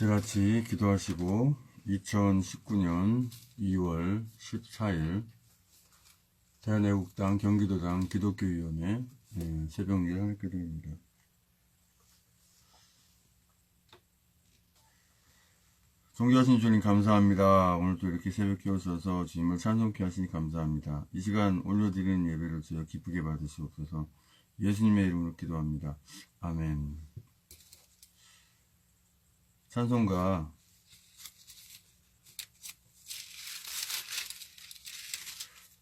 같이 기도하시고 2019년 2월 14일 대한애국당 경기도당 기독교위원회 새벽일 하나님 기도입니다. 존귀하신 주님 감사합니다. 오늘도 이렇게 새벽 깨우셔서 주님을 찬송케 하시니 감사합니다. 이 시간 올려드리는 예배를 주여 기쁘게 받으시옵소서. 예수님의 이름으로 기도합니다. 아멘. 찬송가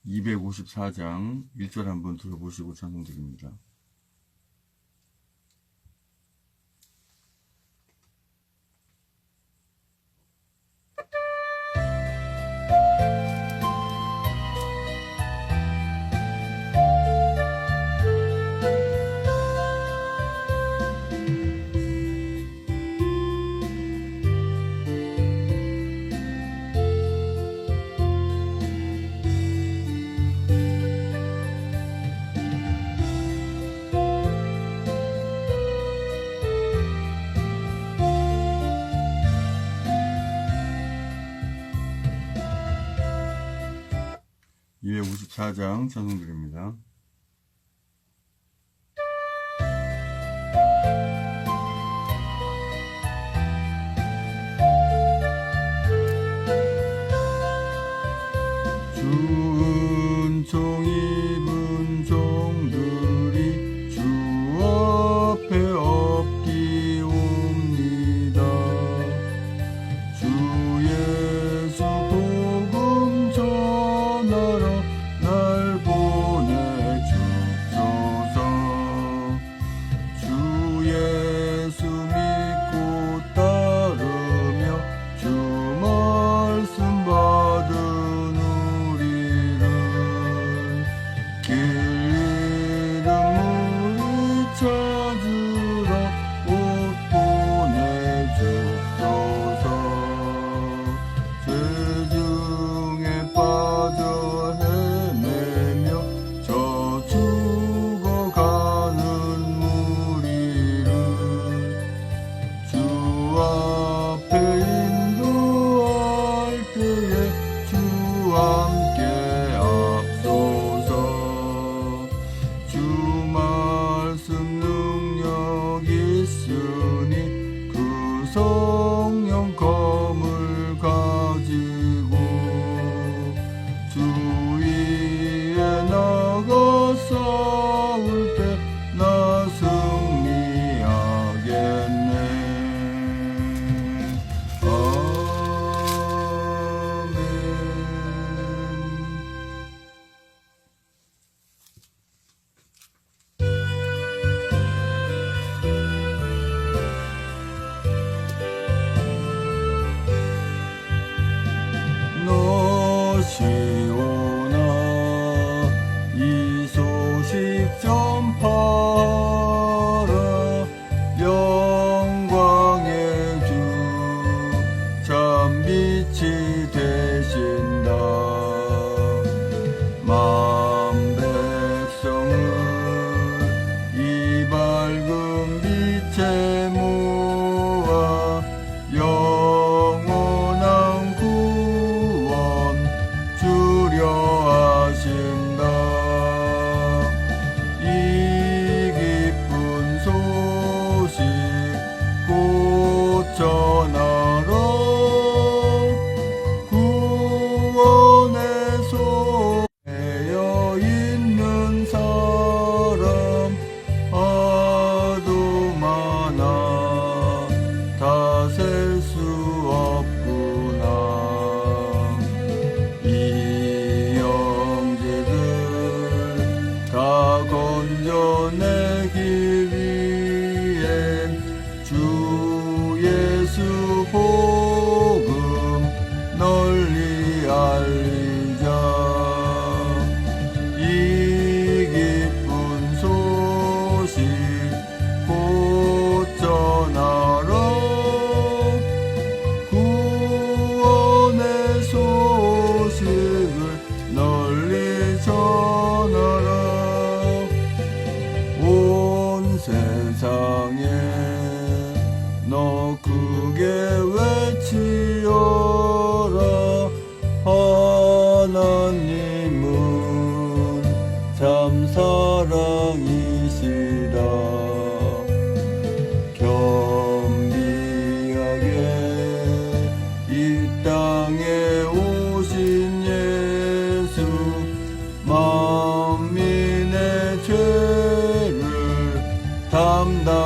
254장 1절 한번 들어보시고 찬송드립니다. (254장) 찬송드립니다. 준총 입은 종들이 주 앞에 엎기옵니다. 주 예수 복음 전하라 날 보내주소서. 주 예수 믿고 따르며 주 말씀 받은 우리를 길 잃은 무리 찾으라 옷 보내주소서. 죄 중에 빠져 헤매며 저 죽어가는 무리를 주 앞에 인도할 때에 주 함께 앞서서. 주 말씀 능력 있으니 그 성령 검을 가지고 주 위에 나가 싸울 때 나 승리하겠네. 아멘. 너시오나 이 소식 전파라. 영광의 주 참 빛이 되신다. 만 백성을 이 밝은 빛에 모아 영원한 구원 주려 하나님은 참 사랑이시다. 겸비하게 이 땅에 오신 예수, 만민의 죄를 담당하셨다.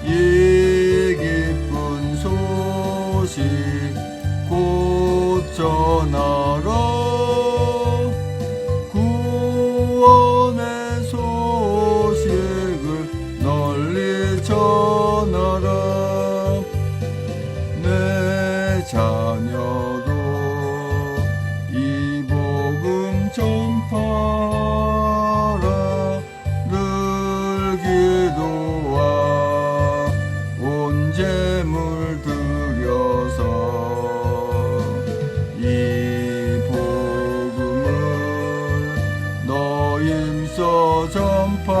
이 기쁜 소식 곧 전하라. 구원의 소식을 널리 전하라. 내 자녀도 이 복음 전파라. 늘 기도와 온 재물 드려서 이 복음을 너임서 전파하면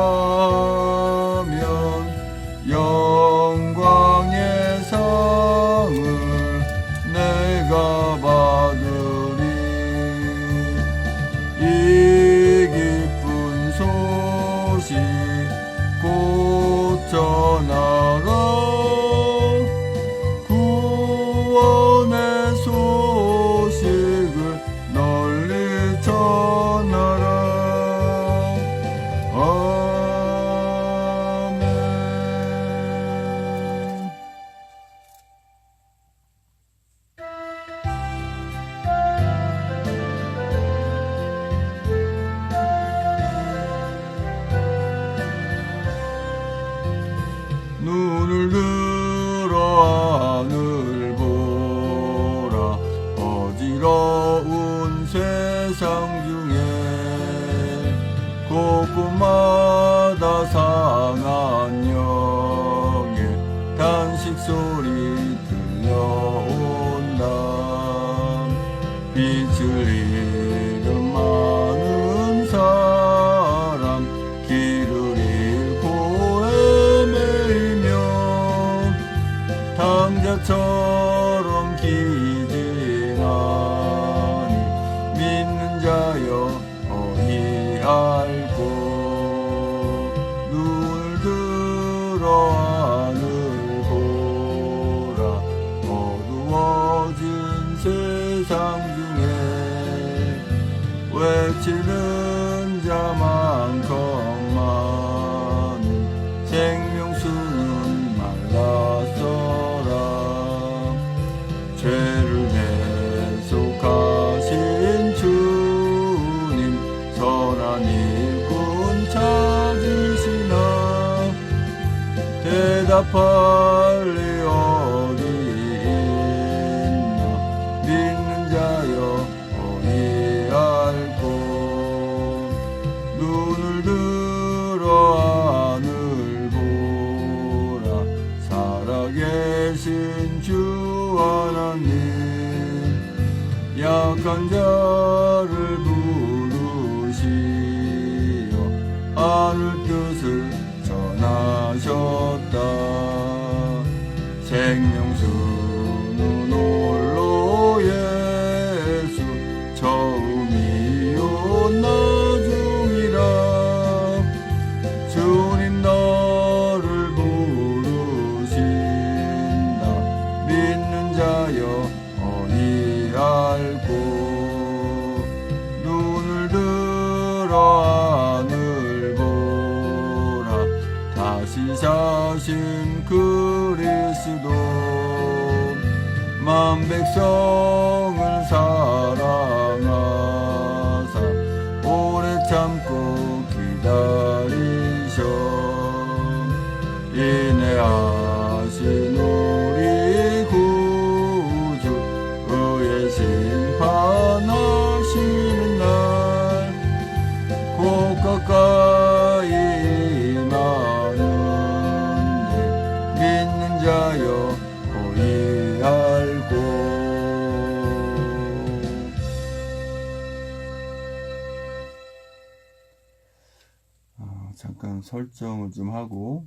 영광의 상을 내가 받으리. 이 기쁜 소식 곧 전하라. 구원의 소식을 널리 전하라. 아멘. 눈을 들어 하늘 보라. 어지러운 세상 중에 곳곳마다 상한 영의 단식 소리 들려온다. 빛을 잃은 많은 사람, 길을 잃고 헤매이며 당자처럼 기진하니 믿는 자여 어이 알고. 눈을 들어 하늘 보라. 어두워진 세상 중에 외치는 자만큼 많은 생명수는 말랐어라. 죄를 대속하신 주님, 선한 일꾼 찾으시나. 대답할 리 어디 있나. 믿는 자여 어디 알고. 눈을 들어 하늘 보라. 살아계신 주 하나님, 약한 자를 부르시어 하늘 뜻을 전하셨다. 생명수는 홀로 예수, 처음이요 나중이라. 주님 너를 부르신다. 믿는 자여 어디 알고. 눈을 들어 하늘 보라. 다시 사신 그리스도, 만 백성을 사랑하사 오래 참고 기다리셔. 인내하신 우리 구주, 의의 심판하시는 날 곧 가까이 임하는데 믿는 자여 어이 알고. 잠깐 설정을 좀 하고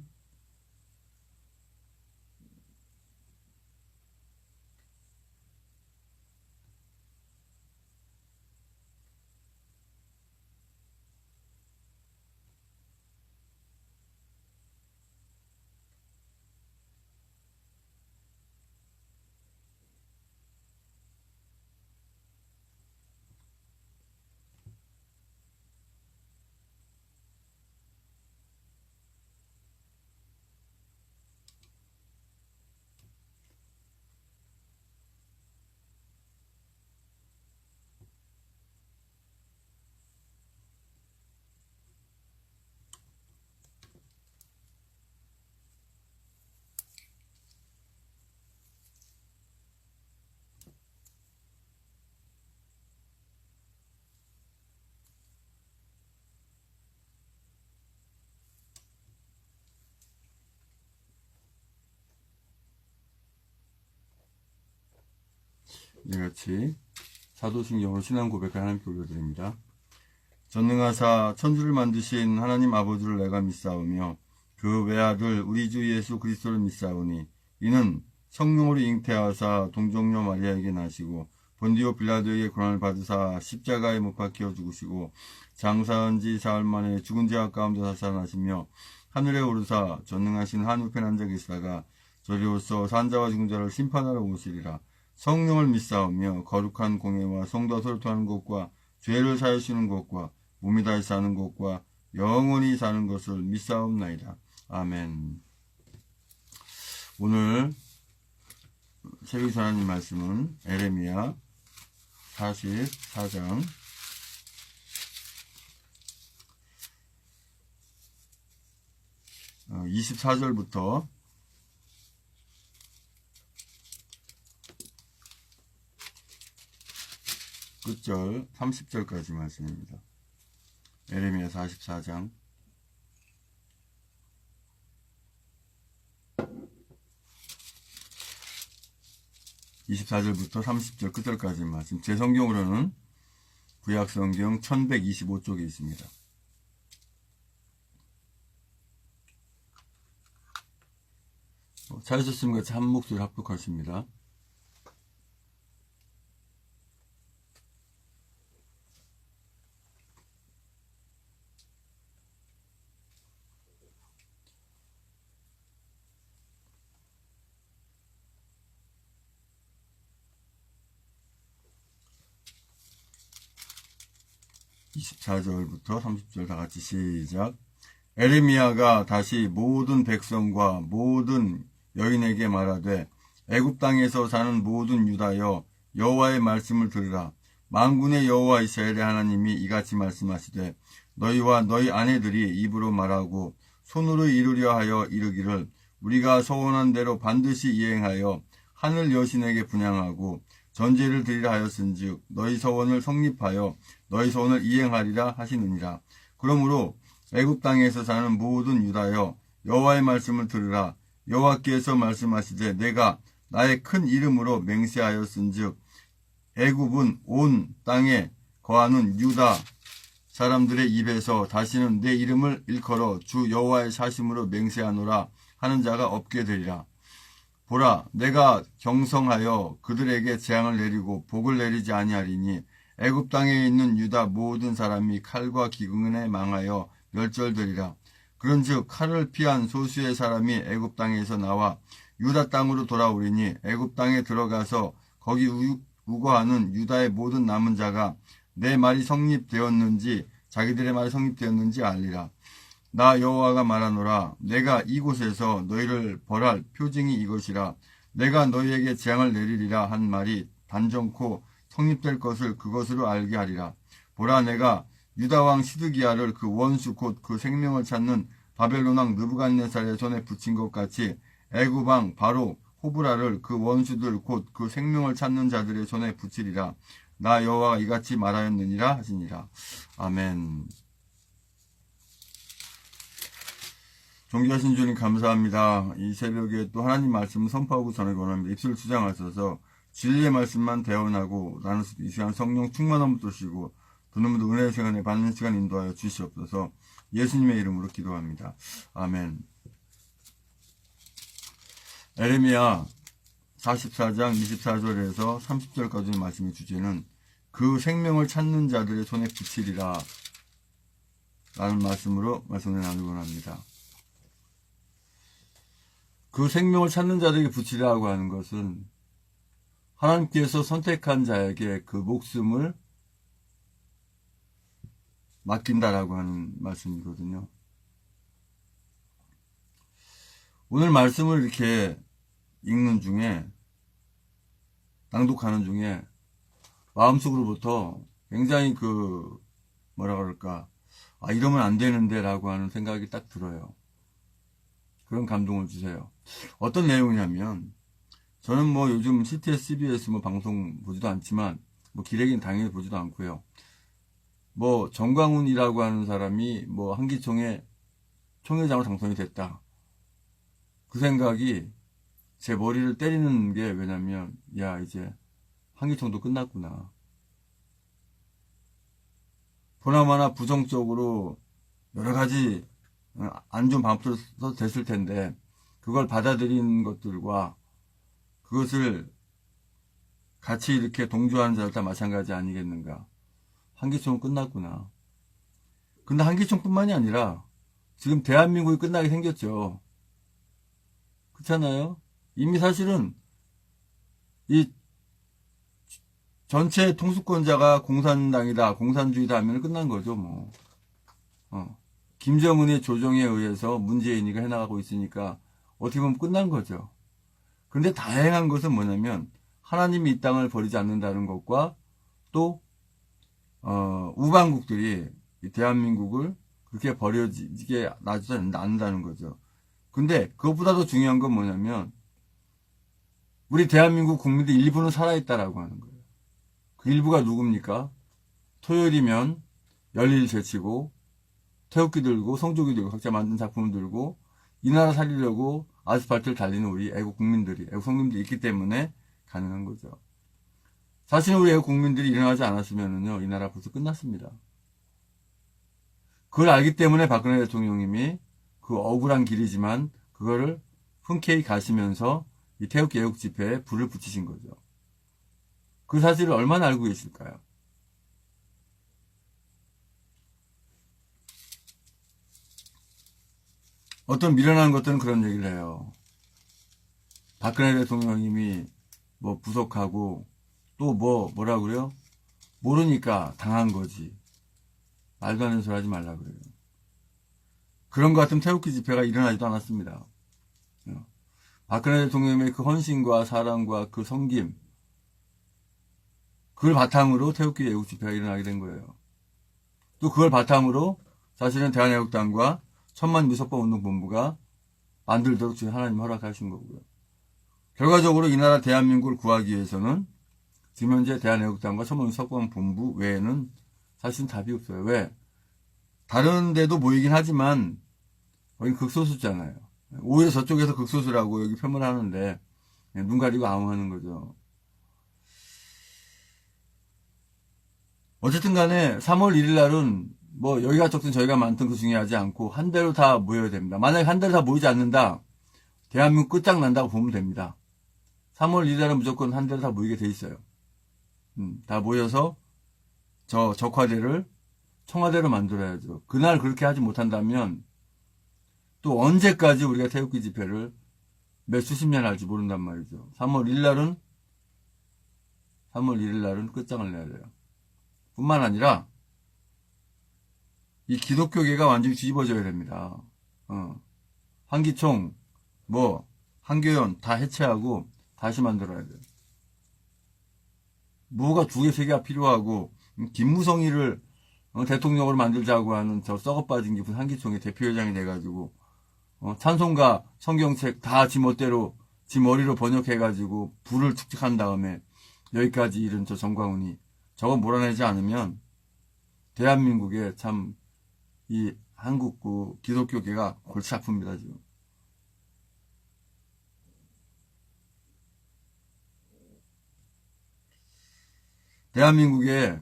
이같이 사도신경으로 신앙 고백을 하나님께 올려드립니다. 전능하사 천주를 만드신 하나님 아버지를 내가 믿사오며 그 외아들 우리 주 예수 그리스도를 믿사오니 이는 성령으로 잉태하사 동정녀 마리아에게 나시고 본디오 빌라도에게 고난을 받으사 십자가에 못 박혀 죽으시고 장사한 지 사흘 만에 죽은 자 가운데서 살아나시며 하늘에 오르사 전능하신 한우편 앉아 계시다가 저리로서 산자와 죽은 자를 심판하러 오시리라. 성령을 믿사오며 거룩한 공예와 성도와 소통하는 것과 죄를 사하시는 것과 몸이 다시 사는 것과 영원히 사는 것을 믿사옵나이다. 아멘. 오늘 새벽 하나님 말씀은 에레미야 44장 24절부터 끝절 30절까지 말씀입니다. 에레미야 44장 24절부터 30절 끝절까지 말씀. 제 성경으로는 구약성경 1125쪽에 있습니다. 찾으셨으면 같이 한 목소리 합독하십니다. (24절부터) (30절) 다같이 시작. 에레미야가 다시 모든 백성과 모든 여인에게 말하되 애굽 땅에서 사는 모든 유다여 여호와의 말씀을 들으라. 만군의 여호와 이스라엘의 하나님이 이같이 말씀하시되 너희와 너희 아내들이 입으로 말하고 손으로 이루려 하여 이르기를 우리가 소원한 대로 반드시 이행하여 하늘 여신에게 분향하고 전제를 드리라 하였은즉 너희 소원을 성립하여 너희 소원을 이행하리라 하시느니라. 그러므로 애굽 땅에서 사는 모든 유다여 여호와의 말씀을 들으라. 여호와께서 말씀하시되 내가 나의 큰 이름으로 맹세하였은즉 애굽은 온 땅에 거하는 유다 사람들의 입에서 다시는 내 이름을 일컬어 주 여호와의 사심으로 맹세하노라 하는 자가 없게 되리라. 보라, 내가 경성하여 그들에게 재앙을 내리고 복을 내리지 아니하리니 애굽 땅에 있는 유다 모든 사람이 칼과 기근에 망하여 멸절되리라. 그런즉 칼을 피한 소수의 사람이 애굽 땅에서 나와 유다 땅으로 돌아오리니 애굽 땅에 들어가서 거기 우거하는 유다의 모든 남은 자가 내 말이 성립되었는지 자기들의 말이 성립되었는지 알리라. 나 여호와가 말하노라. 내가 이곳에서 너희를 벌할 표징이 이것이라. 내가 너희에게 재앙을 내리리라 한 말이 단정코 성립될 것을 그것으로 알게 하리라. 보라, 내가 유다 왕 시드기야를 그 원수 곧 그 생명을 찾는 바벨론 왕 느부갓네살의 손에 붙인 것 같이 애굽 왕 바로 호브라를 그 원수들 곧 그 생명을 찾는 자들의 손에 붙이리라. 나 여호와가 이같이 말하였느니라 하시니라. 아멘. 존귀하신 주님 감사합니다. 이 새벽에 또 하나님 말씀을 선포하고 전하기 원합니다. 입술을 주장하셔서 진리의 말씀만 대언하고 나는 이 시간 성령 충만함을 주시고 두눈도 은혜의 시간에 받는 시간 인도하여 주시옵소서. 예수님의 이름으로 기도합니다. 아멘. 에레미야 44장 24절에서 30절까지의 말씀의 주제는 그 생명을 찾는 자들의 손에 붙이리라 라는 말씀으로 말씀을 나누고 합니다. 그 생명을 찾는 자들에게 붙이라고 하는 것은 하나님께서 선택한 자에게 그 목숨을 맡긴다라고 하는 말씀이거든요. 오늘 말씀을 이렇게 읽는 중에, 낭독하는 중에 마음속으로부터 굉장히 뭐라 그럴까, 이러면 안 되는데 라고 하는 생각이 딱 들어요. 그런 감동을 주세요. 어떤 내용이냐면, 저는 요즘 CTS, CBS 방송 보지도 않지만, 기레기는 당연히 보지도 않고요. 정광훈이라고 하는 사람이 한기총의 총회장으로 당선이 됐다. 그 생각이 제 머리를 때리는 게 왜냐면, 야, 이제 한기총도 끝났구나. 보나마나 부정적으로 여러 가지 안 좋은 방법도 됐을 텐데 그걸 받아들인 것들과 그것을 같이 이렇게 동조하는 자들 다 마찬가지 아니겠는가. 한기총은 끝났구나. 근데 한기총뿐만이 아니라 지금 대한민국이 끝나게 생겼죠. 그렇잖아요. 이미 사실은 이 전체 통수권자가 공산당이다, 공산주의다 하면 끝난 거죠, 뭐. 김정은의 조정에 의해서 문재인이가 해나가고 있으니까 어떻게 보면 끝난 거죠. 근데 다행한 것은 뭐냐면 하나님이 이 땅을 버리지 않는다는 것과 또 우방국들이 대한민국을 그렇게 버려지게 놔주지 않는다는 거죠. 근데 그것보다도 중요한 건 뭐냐면 우리 대한민국 국민들 일부는 살아있다라고 하는 거예요. 그 일부가 누굽니까? 토요일이면 열일 제치고 태극기 들고 성조기 들고 각자 만든 작품을 들고 이 나라 살리려고 아스팔트를 달리는 우리 애국 국민들이, 애국 성민들이 있기 때문에 가능한 거죠. 사실 우리 애국 국민들이 일어나지 않았으면요, 이 나라 벌써 끝났습니다. 그걸 알기 때문에 박근혜 대통령님이 그 억울한 길이지만 그거를 흔쾌히 가시면서 이 태극기 애국 집회에 불을 붙이신 거죠. 그 사실을 얼마나 알고 계실까요? 어떤 미련한 것들은 그런 얘기를 해요. 박근혜 대통령님이 뭐 부석하고 또 뭐라 그래요? 모르니까 당한 거지. 말도 안 되는 소리 하지 말라 그래요. 그런 것 같으면 태극기 집회가 일어나지도 않았습니다. 박근혜 대통령의 그 헌신과 사랑과 그 섬김, 그걸 바탕으로 태극기 애국 집회가 일어나게 된 거예요. 또 그걸 바탕으로 사실은 대한애국당과 천만미석법운동본부가 만들도록 지금 하나님 허락하신 거고요. 결과적으로 이 나라 대한민국을 구하기 위해서는 지금 현재 대한애국당과 천만미석법본부 외에는 사실은 답이 없어요. 왜? 다른 데도 모이긴 하지만 거긴 극소수잖아요. 오히려 저쪽에서 극소수라고 여기 폄을 하는데 눈 가리고 아웅하는 거죠. 어쨌든 간에 3월 1일 날은 뭐 여기가 적든 저희가 많든 그 중요하지 않고 한 대로 다 모여야 됩니다. 만약에 한 대로 다 모이지 않는다, 대한민국 끝장난다고 보면 됩니다. 3월 1일 날은 무조건 한 대로 다 모이게 돼 있어요. 다 모여서 저 적화대를 청와대로 만들어야죠. 그날 그렇게 하지 못한다면 또 언제까지 우리가 태극기 집회를 몇 수십 년 할지 모른단 말이죠. 3월 1일 날은 끝장을 내야 돼요. 뿐만 아니라 이 기독교계가 완전히 뒤집어져야 됩니다. 한기총, 한교연 다 해체하고 다시 만들어야 돼요. 뭐가 두 개, 세 개가 필요하고 김무성이를 대통령으로 만들자고 하는 저 썩어빠진 깊은 한기총의 대표회장이 돼가지고 찬송가, 성경책 다 지 멋대로 지 머리로 번역해가지고 불을 축적한 다음에 여기까지 이른 저 정광훈이 저거 몰아내지 않으면 대한민국에 참 이 한국구 기독교계가 골치 아픕니다, 지금. 대한민국에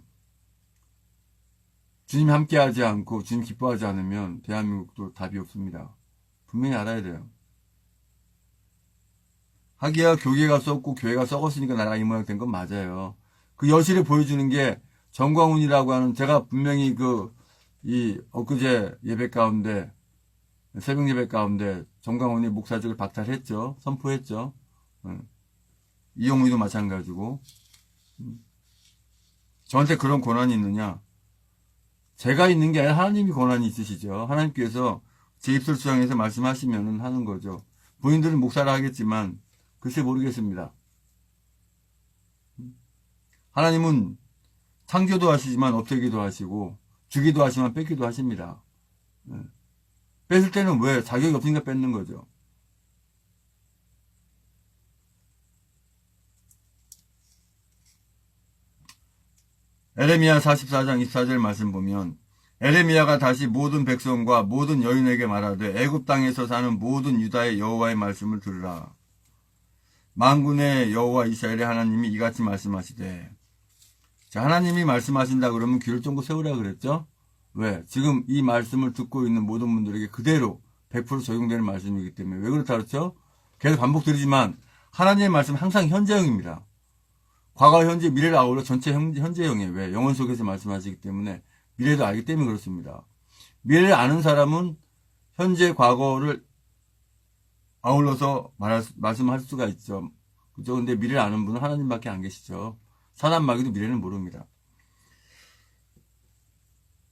주님 함께하지 않고 주님 기뻐하지 않으면 대한민국도 답이 없습니다. 분명히 알아야 돼요. 하기야 교계가 썩고 교회가 썩었으니까 나라가 이 모양 된 건 맞아요. 그 여실히 보여주는 게 정광훈이라고 하는, 제가 분명히 엊그제 예배 가운데, 새벽 예배 가운데 정광훈이 목사직을 박탈했죠. 선포했죠. 이용우도 마찬가지고. 저한테 그런 권한이 있느냐? 제가 있는 게 아니라 하나님이 권한이 있으시죠. 하나님께서 제 입술 수양해서 말씀하시면 하는 거죠. 본인들은 목사라 하겠지만 글쎄 모르겠습니다. 하나님은 창조도 하시지만 없애기도 하시고 주기도 하시지만 뺏기도 하십니다. 뺏을 때는 왜? 자격이 없으니까 뺏는 거죠. 에레미야 44장 24절 말씀 보면 에레미야가 다시 모든 백성과 모든 여인에게 말하되 애굽 땅에서 사는 모든 유다의 여호와의 말씀을 들으라. 만군의 여호와 이스라엘의 하나님이 이같이 말씀하시되. 자, 하나님이 말씀하신다 그러면 귀를 쫑긋 세우라 그랬죠? 왜? 지금 이 말씀을 듣고 있는 모든 분들에게 그대로 100% 적용되는 말씀이기 때문에. 왜 그렇다 그렇죠? 계속 반복드리지만 하나님의 말씀은 항상 현재형입니다. 과거, 현재, 미래를 아울러 전체 현재형이에요. 왜? 영혼 속에서 말씀하시기 때문에 미래도 알기 때문에 그렇습니다. 미래를 아는 사람은 현재, 과거를 아울러서 말씀할 수가 있죠. 그죠? 근데 미래를 아는 분은 하나님밖에 안 계시죠. 사람 마귀도 미래는 모릅니다.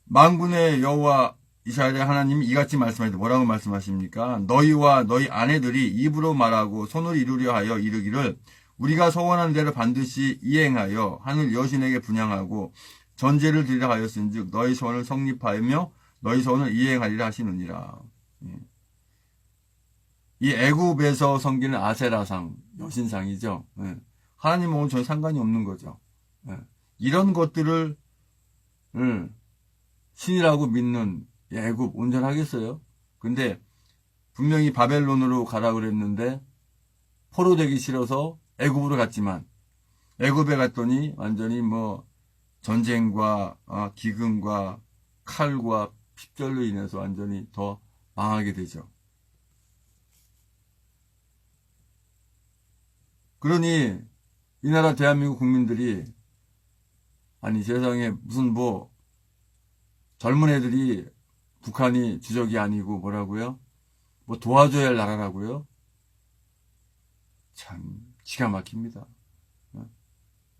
만군의 여호와 이스라엘의 하나님이 이같이 말씀하시되 뭐라고 말씀하십니까? 너희와 너희 아내들이 입으로 말하고 손으로 이루려 하여 이르기를 우리가 소원하는 대로 반드시 이행하여 하늘 여신에게 분향하고 전제를 드리라 하였은즉 너희 소원을 성립하며 너희 소원을 이행하리라 하시느니라. 이 애굽에서 섬기는 아세라상, 여신상이죠. 하나님은 전혀 상관이 없는 거죠. 이런 것들을 신이라고 믿는 애굽 온전하겠어요? 근데 분명히 바벨론으로 가라 그랬는데 포로되기 싫어서 애굽으로 갔지만 애굽에 갔더니 완전히 뭐 전쟁과 기근과 칼과 핍절로 인해서 완전히 더 망하게 되죠. 그러니 이 나라 대한민국 국민들이 아니 세상에 무슨 뭐 젊은 애들이 북한이 주적이 아니고 뭐라고요? 뭐 도와줘야 할 나라라고요? 참 기가 막힙니다.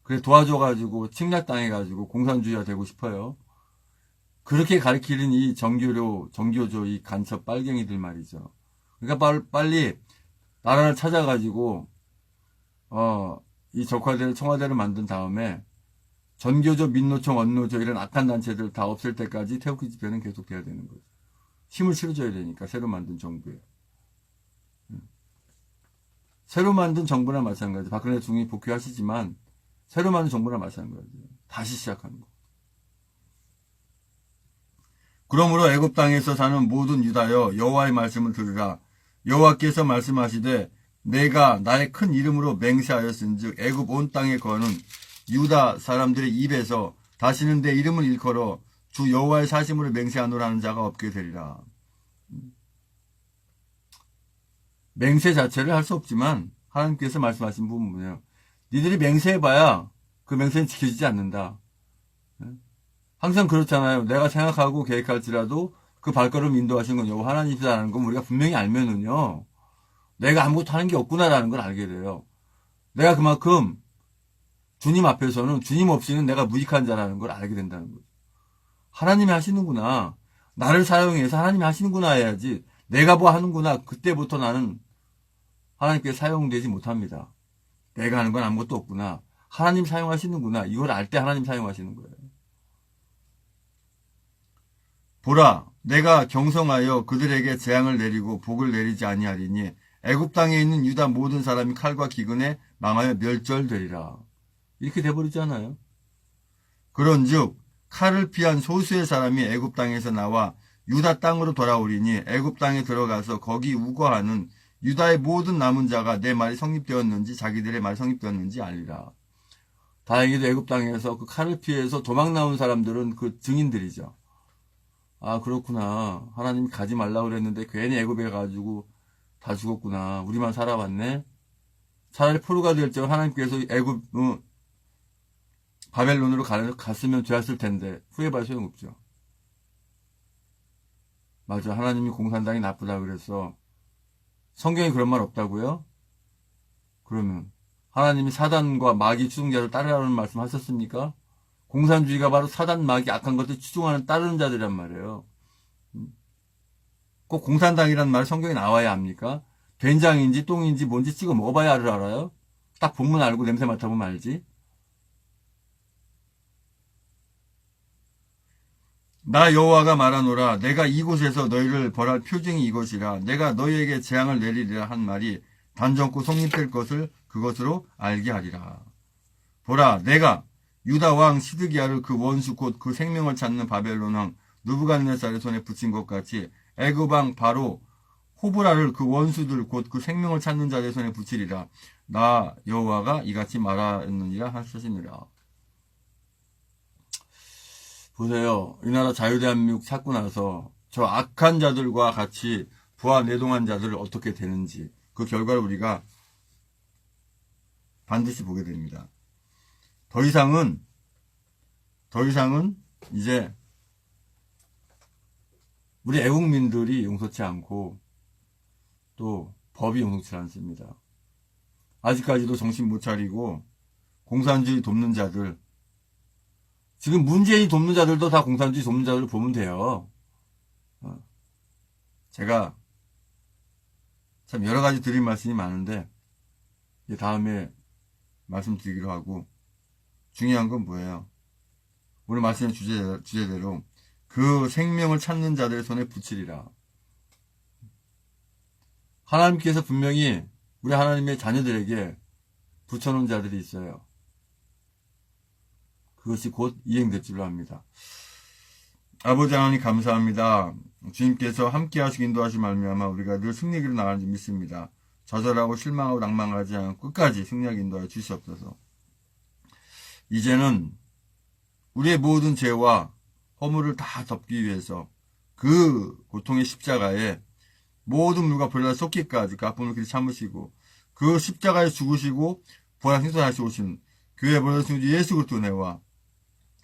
그래 도와줘가지고 침략당해가지고 공산주의가 되고 싶어요. 그렇게 가르치는 이 정교조 이 간첩 빨갱이들 말이죠. 그러니까 빨리 나라를 찾아가지고 이 청와대를 만든 다음에 전교조, 민노총, 언노조 이런 악한 단체들 다 없앨 때까지 태극기 집회는 계속돼야 되는 거죠. 힘을 실어줘야 되니까 새로 만든 정부에. 새로 만든 정부나 마찬가지. 박근혜 대통령이 복귀하시지만 새로 만든 정부나 마찬가지예요. 다시 시작하는 거. 그러므로 애굽 땅에서 사는 모든 유다여 여호와의 말씀을 들으라. 여호와께서 말씀하시되 내가 나의 큰 이름으로 맹세하였은즉 애굽 온 땅에 거는 유다 사람들의 입에서 다시는 내 이름을 일컬어 주 여호와의 사심으로 맹세하노라 하는 자가 없게 되리라. 맹세 자체를 할 수 없지만 하나님께서 말씀하신 부분은 뭐예요? 니들이 맹세해봐야 그 맹세는 지켜지지 않는다. 항상 그렇잖아요. 내가 생각하고 계획할지라도 그 발걸음 인도하시는 건 여호와 하나님이라는 건 우리가 분명히 알면은요. 내가 아무것도 하는 게 없구나라는 걸 알게 돼요. 내가 그만큼 주님 앞에서는 주님 없이는 내가 무익한 자라는 걸 알게 된다는 거죠. 하나님이 하시는구나. 나를 사용해서 하나님이 하시는구나 해야지. 내가 뭐 하는구나. 그때부터 나는 하나님께 사용되지 못합니다. 내가 하는 건 아무것도 없구나. 하나님 사용하시는구나. 이걸 알 때 하나님 사용하시는 거예요. 보라, 내가 경성하여 그들에게 재앙을 내리고 복을 내리지 아니하리니 애굽 땅에 있는 유다 모든 사람이 칼과 기근에 망하여 멸절되리라. 이렇게 돼버리잖아요. 그런즉 칼을 피한 소수의 사람이 애굽 땅에서 나와 유다 땅으로 돌아오리니 애굽 땅에 들어가서 거기 우거하는 유다의 모든 남은 자가 내 말이 성립되었는지 자기들의 말이 성립되었는지 알리라. 다행히도 애굽 땅에서 그 칼을 피해서 도망 나온 사람들은 그 증인들이죠. 아 그렇구나. 하나님이 가지 말라고 그랬는데 괜히 애굽에 가지고 다 죽었구나. 우리만 살아왔네. 차라리 포로가 될 적 하나님께서 애굽 바벨론으로 갔으면 좋았을 텐데 후회할 소용없죠. 맞아. 하나님이 공산당이 나쁘다 그래서 성경에 그런 말 없다고요? 그러면 하나님이 사단과 마귀 추종자를 따르라는 말씀 하셨습니까? 공산주의가 바로 사단, 마귀, 악한 것들 추종하는 따르는 자들이란 말이에요. 꼭 공산당이란 말 성경에 나와야 합니까? 된장인지 똥인지 뭔지 찍어 먹어봐야 알아요? 딱 본문 알고 냄새 맡아보면 알지? 나 여호와가 말하노라. 내가 이곳에서 너희를 벌할 표징이 이것이라. 내가 너희에게 재앙을 내리리라 한 말이 단정코 성립될 것을 그것으로 알게 하리라. 보라, 내가 유다 왕 시드기야를 그 원수 곧 그 생명을 찾는 바벨론 왕 느부갓네살의 손에 붙인 것 같이 애굽 왕 바로 호브라를 그 원수들 곧 그 생명을 찾는 자들의 손에 붙이리라. 나 여호와가 이같이 말하였느니라 하시니라. 보세요. 이 나라 자유대한민국 찾고 나서 저 악한 자들과 같이 부하내동한 자들을 어떻게 되는지 그 결과를 우리가 반드시 보게 됩니다. 더 이상은 이제 우리 애국민들이 용서치 않고 또 법이 용서치 않습니다. 아직까지도 정신 못 차리고 공산주의 돕는 자들, 지금 문재인이 돕는 자들도 다 공산주의 돕는 자들을 보면 돼요. 제가 참 여러 가지 드릴 말씀이 많은데 다음에 말씀드리기로 하고, 중요한 건 뭐예요? 오늘 말씀의 주제대로 그 생명을 찾는 자들의 손에 붙이리라. 하나님께서 분명히 우리 하나님의 자녀들에게 붙여놓은 자들이 있어요. 그것이 곧 이행될 줄로 합니다. 아버지 하나님 감사합니다. 주님께서 함께 하시고 인도하시고 말미암아 우리가 늘 승리기로 나가는 줄 믿습니다. 좌절하고 실망하고 낭망하지 않고 끝까지 승리하게 인도하여 주시옵소서. 이제는 우리의 모든 죄와 허물을 다 덮기 위해서 그 고통의 십자가에 모든 물과 불과 쏟기까지 그 아픔을 그리 참으시고 그 십자가에 죽으시고 부활 생존하시 오신 교회 보내신 예수 그리스도 은혜와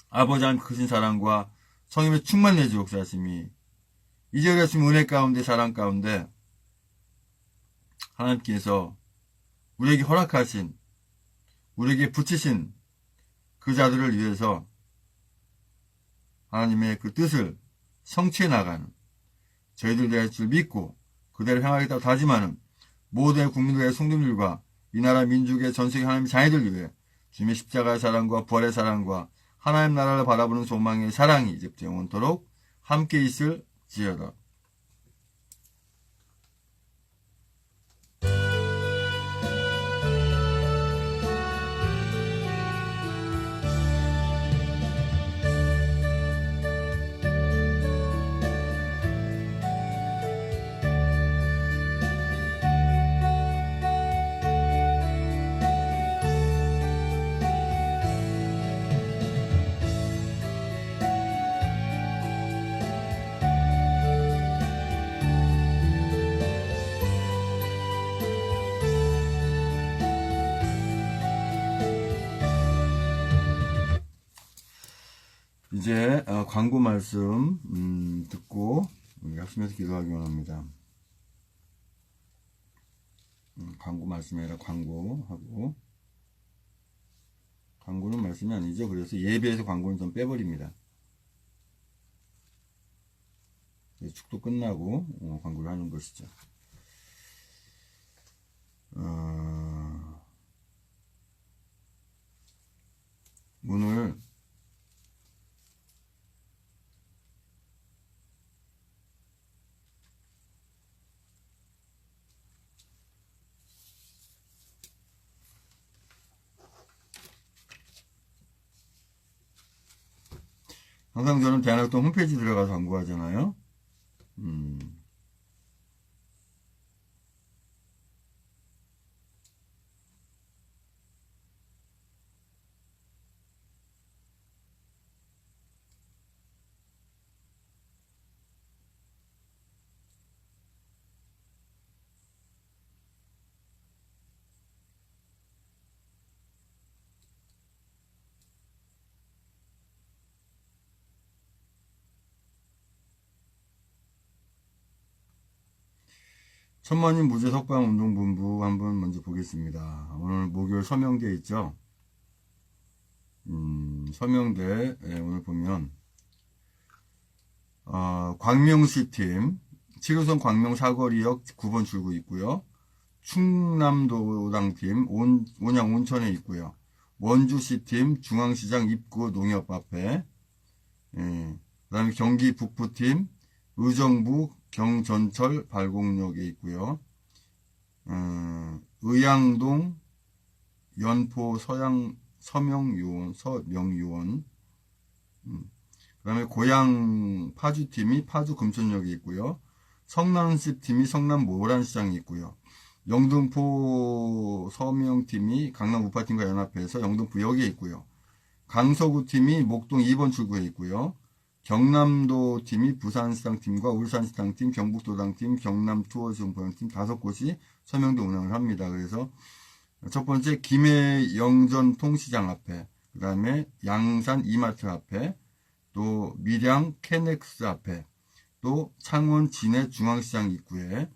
아버지 하나님 크신 사랑과 성령의 충만히 내주 역사하심이 이제 그랬으면 은혜 가운데 사랑 가운데 하나님께서 우리에게 허락하신 우리에게 붙이신 그 자들을 위해서 하나님의 그 뜻을 성취해 나가는 저희들 될 줄 믿고 그대로 행하겠다고 다짐하는 모든 국민들의 성도들과 이 나라 민족의 전세계 하나님의 자녀들 위해 주님의 십자가의 사랑과 부활의 사랑과 하나님 나라를 바라보는 소망의 사랑이 이제부터 영원토록 함께 있을지어다. 이제 광고 말씀 듣고 우리 합심해서 기도하기 원합니다. 광고 말씀이 아니라 광고하고, 광고는 말씀이 아니죠. 그래서 예배에서 광고는 좀 빼버립니다. 축도 끝나고 광고를 하는 것이죠. 오늘 항상 저는 대한학동 홈페이지 들어가서 광고하잖아요. 천만인 무죄 석방운동본부 한번 먼저 보겠습니다. 오늘 목요일 서명대 있죠? 서명대, 오늘 보면, 광명시팀, 7호선 광명 사거리역 9번 출구 있고요. 충남도당팀, 온양 온천에 있고요. 원주시팀, 중앙시장 입구 농협 앞에, 그 다음에 경기 북부팀, 의정부 경전철 발곡역에 있고요. 의양동 연포 서명유원, 그 다음에 고양 파주팀이 파주 금천역에 있고요. 성남시팀이 성남 모란시장이 있고요. 영등포 서명팀이 강남 우파팀과 연합해서 영등포역에 있고요. 강서구팀이 목동 2번 출구에 있고요. 경남도팀이 부산시장팀과 울산시장팀, 경북도당팀, 경남투어지원보행팀 5곳이 서명도 운영을 합니다. 그래서 첫 번째 김해영전 통시장 앞에, 그 다음에 양산 이마트 앞에, 또 밀양 캐넥스 앞에, 또 창원 진해 중앙시장 입구에,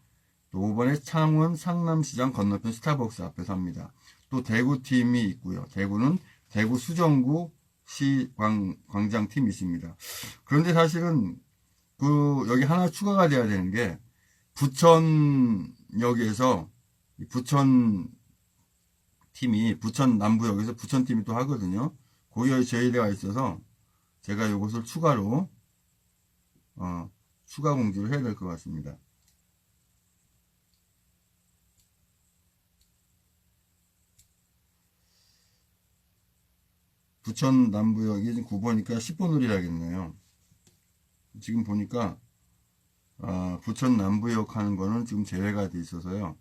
또 5번에 창원 상남시장 건너편 스타벅스 앞에서 합니다. 또 대구팀이 있고요. 대구는 대구 수정구 시광장팀이 있습니다. 그런데 사실은 여기 하나 추가가 돼야 되는 게 부천역에서 부천 남부역에서 부천팀이 또 하거든요. 거기에 제의가 있어서 제가 이것을 추가로 추가 공지를 해야 될 것 같습니다. 부천 남부역이 지금 9번이니까 10번 놀이라겠네요. 지금 보니까 부천 남부역 하는 거는 지금 제외가 돼 있어서요.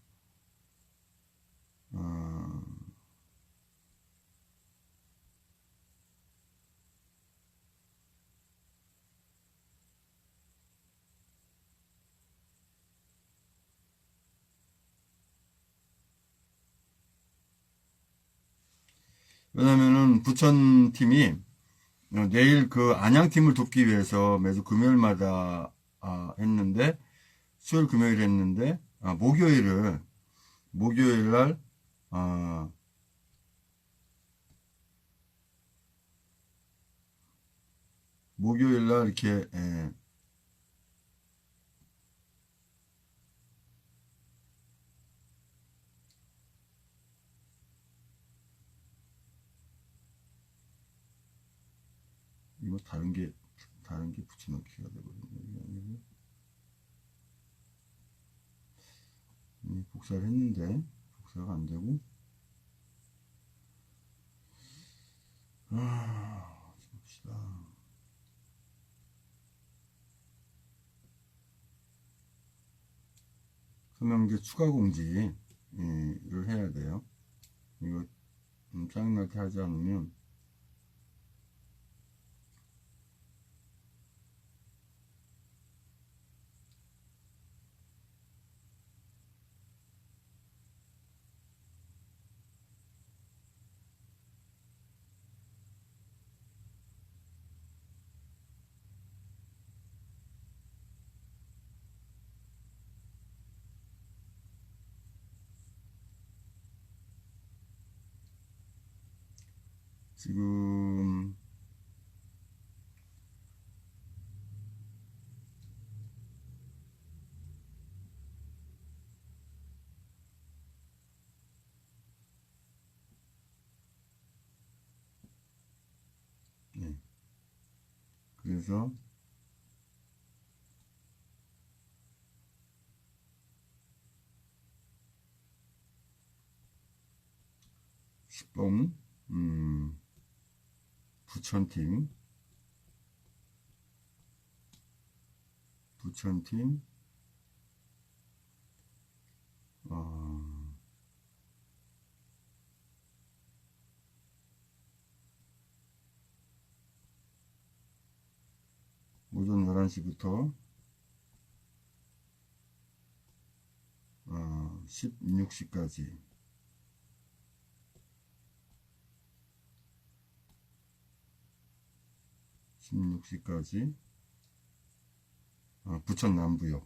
왜냐면은 부천팀이 내일 그 안양팀을 돕기 위해서 매주 금요일마다 했는데 수요일 금요일 했는데 목요일 날 목요일 날 이렇게 이거 다른 게 붙여넣기가 되거든요. 복사를 했는데 복사가 안 되고 봅시다. 서명제 추가 공지를 해야 돼요. 이거 짜증나게 하지 않으면 지금 그래서 시범 부천팀 오전 11시부터 16시까지 부천 남부역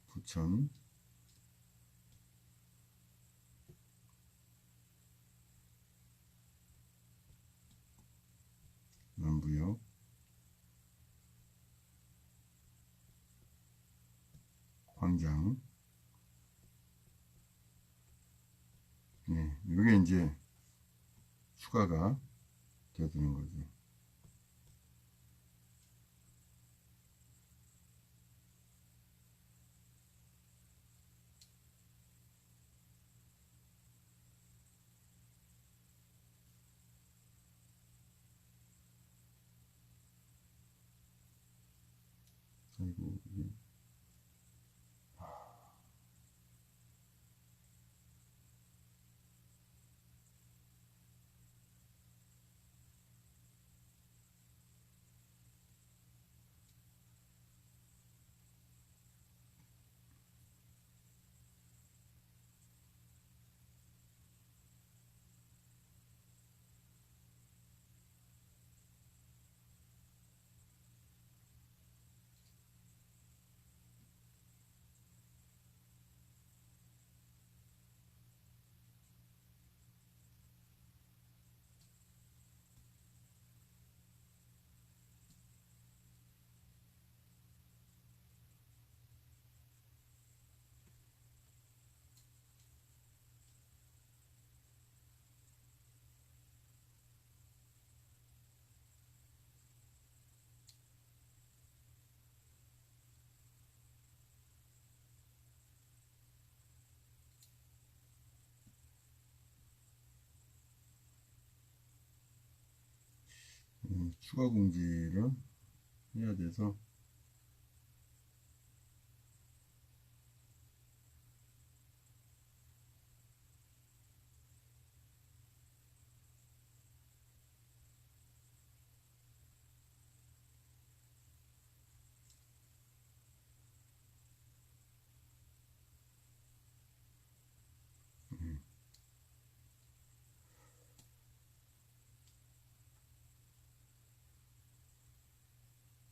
부천 남부역 광장. 네, 이게 이제 추가가 되는 거죠. 아이고, 이게. 추가 공지를 해야 돼서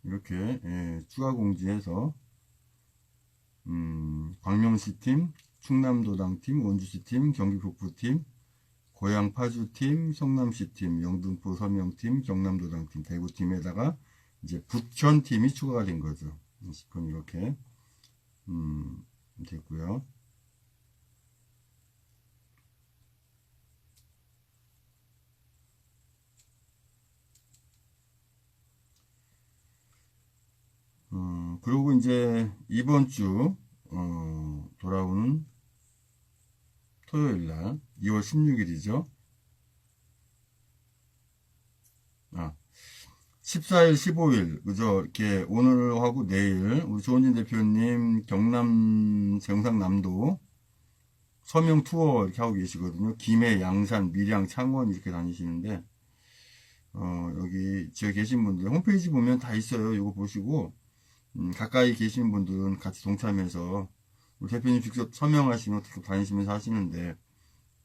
이렇게 추가 공지해서 광명시팀, 충남도당팀, 원주시팀, 경기북부팀, 고양 파주팀, 성남시팀, 영등포 서명팀, 경남도당팀, 대구팀에다가 이제 북현팀이 추가가 된 거죠. 10번 이렇게 됐고요. 그리고 이제 이번 주 돌아오는 토요일 날 2월 16일이죠. 14일, 15일, 그죠? 이렇게 오늘하고 내일 우리 조은진 대표님 경상남도 서명 투어 이렇게 하고 계시거든요. 김해, 양산, 밀양, 창원 이렇게 다니시는데 여기 지역에 계신 분들 홈페이지 보면 다 있어요. 이거 보시고 가까이 계신 분들은 같이 동참해서 우리 대표님 직접 서명하시면 계속 다니시면서 하시는데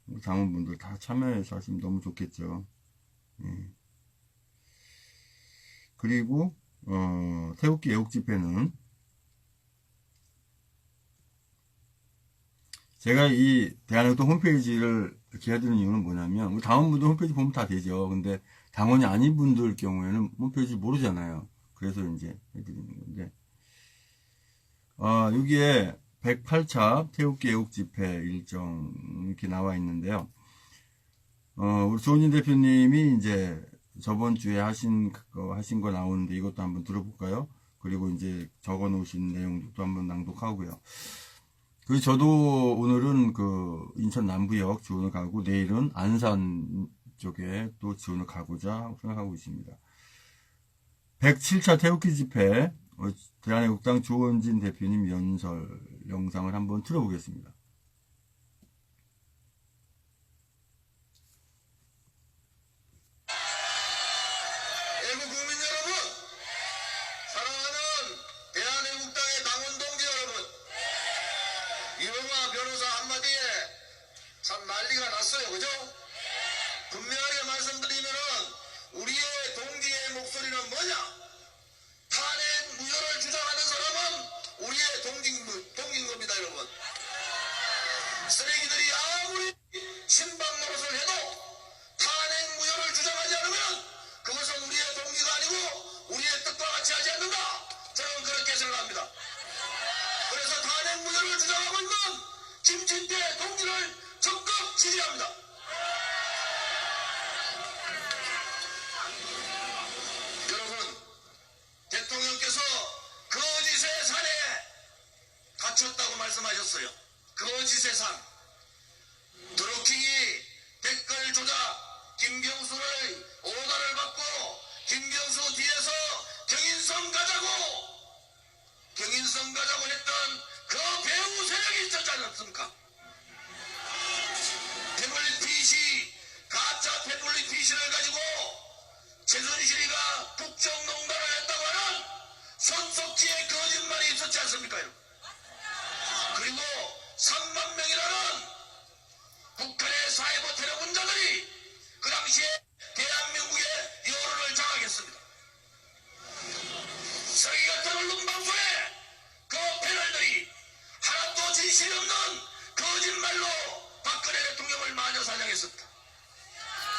우리 당원분들 다 참여해서 하시면 너무 좋겠죠. 그리고 태극기 애국 집회는 제가 이 대한애국당 홈페이지를 이렇게 해드리는 이유는 뭐냐면 우리 당원분들 홈페이지 보면 다 되죠. 근데 당원이 아닌 분들 경우에는 홈페이지 모르잖아요. 그래서 이제 해드리는 건데 여기에 108차 태극기 애국 집회 일정 이렇게 나와 있는데요. 우리 조은진 대표님이 이제 저번 주에 하신 거 나오는데 이것도 한번 들어볼까요? 그리고 이제 적어 놓으신 내용도 한번 낭독하고요. 그리고 저도 오늘은 그 인천 남부역 지원을 가고 내일은 안산 쪽에 또 지원을 가고자 생각하고 있습니다. 107차 태극기 집회 대한애국당 조은진 대표님 연설 영상을 한번 틀어보겠습니다. 이범아 변호사 한마디에 참 난리가 났어요. 그죠? 분명하게 말씀드리면은 우리의 동지의 목소리는 뭐냐? 탄핵 무효를 주장하는 사람은 우리의 동지인 겁니다, 여러분.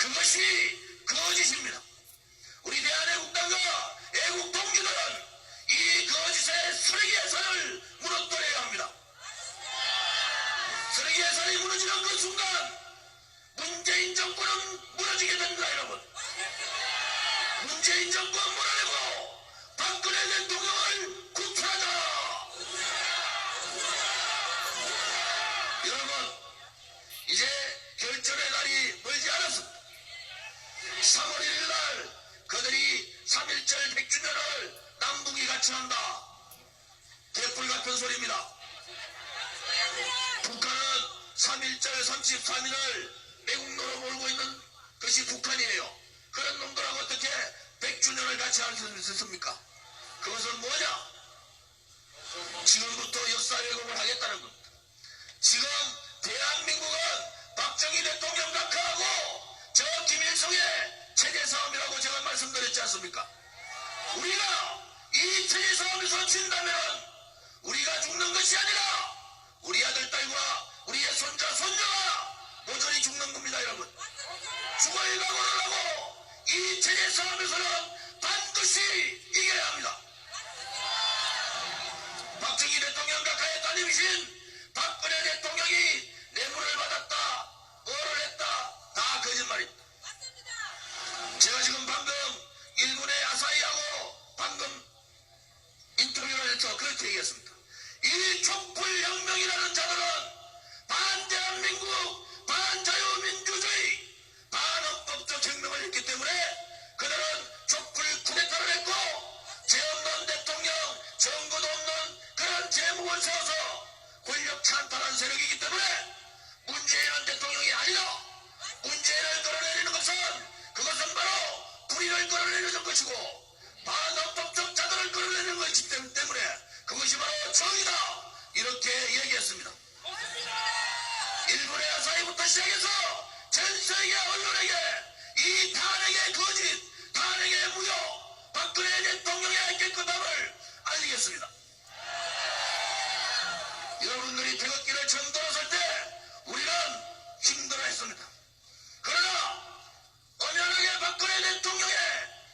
그것이 거짓입니다. 우리 대한애국당과 애국 동지들은 이 거짓의 쓰레기의 산을 무너뜨려야 합니다. 쓰레기의 산이 무너지는 그 순간 문재인 정권은 무너지게 됩니다. 여러분, 문재인 정권 몰아내고 박근혜 대통령을 구출하자. 여러분, 이제 결전의 날이 멀지 않았습니다. 3월 1일 날 그들이 3.1절 100주년을 남북이 같이 한다. 개뿔 같은 소리입니다. 북한은 3.1절 33일을 매국노로 몰고 있는 것이 북한이에요. 그런 놈들하고 어떻게 100주년을 같이 할 수 있습니까? 그것은 뭐냐? 지금부터 역사 왜곡을 하겠다는 겁니다. 지금 대한민국은 박정희 대통령 각하하고 저 김일성의 체제 싸움이라고 제가 말씀드렸지 않습니까? 우리가 이 체제 싸움에서 진다면 우리가 죽는 것이 아니라 우리 아들, 딸과 우리의 손자, 손녀가 모조리 죽는 겁니다. 여러분, 죽어야 각오를 하고 이 체제 싸움에서는 반드시 이겨야 합니다. 박정희 대통령 각하의 따님이신 박근혜 대통령이 뇌물을 받았다, 뭐를 했다, 다 거짓말입니다. 제가 지금 방금 일본의 아사히하고 방금 인터뷰를 해서 그렇게 얘기했습니다. 이 촛불혁명이라는 자들은 반대한민국, 반자유민주주의, 반헌법적 혁명을 했기 때문에 그들은 촛불 쿠데타를 했고 죄 없는 대통령, 정거도 없는 그런 제목을 세워서 권력 찬탈한 세력이기 때문에 문재인은 대통령이 아니라 문재인을 끌어내리는 그것은 바로 불의를 끌어내리는 것이고 반헌법적 자들을 끌어내리는 것이기 때문에 그것이 바로 정의다, 이렇게 얘기했습니다. 일본의 아사히부터 시작해서 전 세계 언론에게 이 탄핵의 거짓, 탄핵의 무효, 박근혜 대통령의 깨끗함을 알리겠습니다. 여러분들이 태극기를 처음 들었을 때 우리는 힘들어했습니다. 그러나 엄연하게 박근혜 대통령의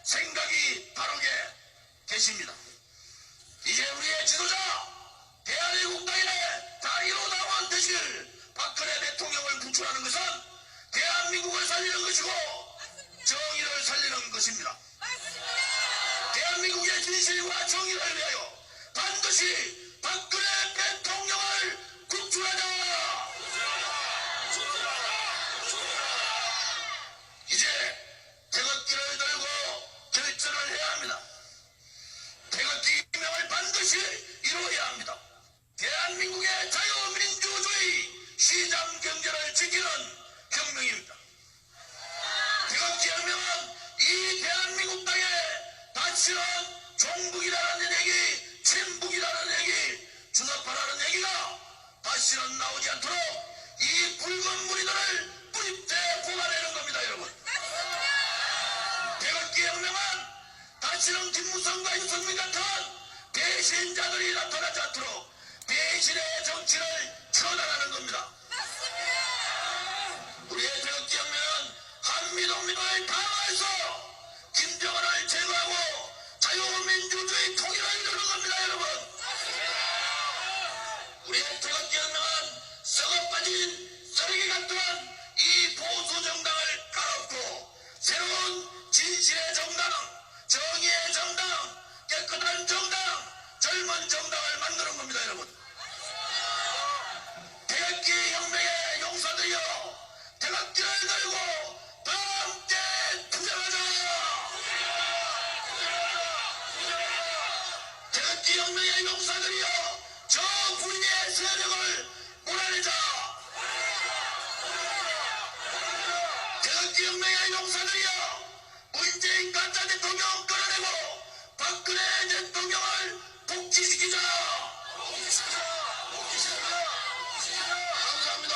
생각이 바르게 되십니다. 이제 우리의 지도자 대한애국당의 다이로 당원 되실 박근혜 대통령을 구출하는 것은 대한민국을 살리는 것이고 정의를 살리는 것입니다. 대한민국의 진실과 정의를 위하여 반드시 박근혜 대통령을 구출하자. 이제 태극기를 들고 결전을 해야 합니다. 태극기 혁명을 반드시 이루어야 합니다. 대한민국의 자유민주주의 시장 경제를 지키는 혁명입니다. 태극기 혁명은 이 대한민국 땅에 다시는 종북이라는 얘기, 친북이라는 얘기, 주사파라는 얘기가 다시는 나오지 않도록 이 붉은 무리들을 뿌리째 뽑아내는 겁니다. 여러분, 태극기 혁명은 다시는 김무성과 유승민 같은 배신자들이 나타나지 않도록 배신의 정치를 처단하는 겁니다. 우리의 태극기 혁명은 한미동맹을 강화해서 김정은을 제거하고 자유민주주의 통일을 이루는 겁니다. 여러분, 우리의 태극기 혁명은 썩어빠진 쓰레기 같은 이 보수 정당을 갈아엎고 새로운 진실의 정당, 정의의 정당, 깨끗한 정당, 젊은 정당을 만드는 겁니다. 여러분, 태극기 혁명의 용사들이여, 태극기를 들고 다 함께 투쟁하자. 태극기 혁명의 용사들이여, 저 불의의 세력을 몰아내자. 태극기 혁명의 용사들이여, 문재인 가짜 대통령 끌어내고 박근혜 대통령을 복지시키자. 감사합니다.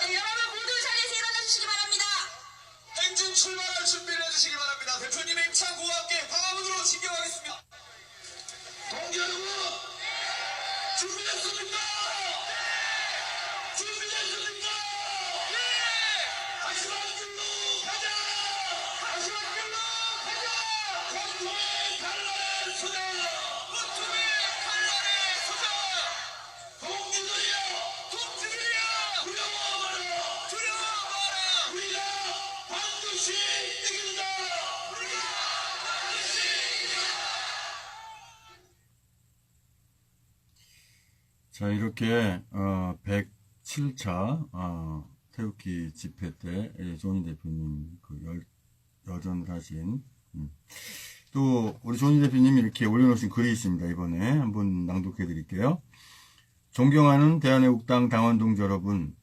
네, 여러분 모두 자리에서 일어나 주시기 바랍니다. 행진 출발할 준비를 해주시기 바랍니다. 대표님의 입창구와 함께 광화문으로 진격하겠습니다. 동지 여러분, 준비됐습니까? 준비됐습니까? 하지마! 소자! 우투의 칼날의 소자! 동지들이여! 동지들이여! 두려워하라! 두려워하라! 우리가 반드시 이긴다! 우리가 반드시 자, 이렇게 107차 태극기 집회 때 조은희 대표님 여전을 하신 또 우리 조은희 대표님이 이렇게 올려놓으신 글이 있습니다. 이번에 한번 낭독해 드릴게요. 존경하는 대한애국당 당원 동지 여러분,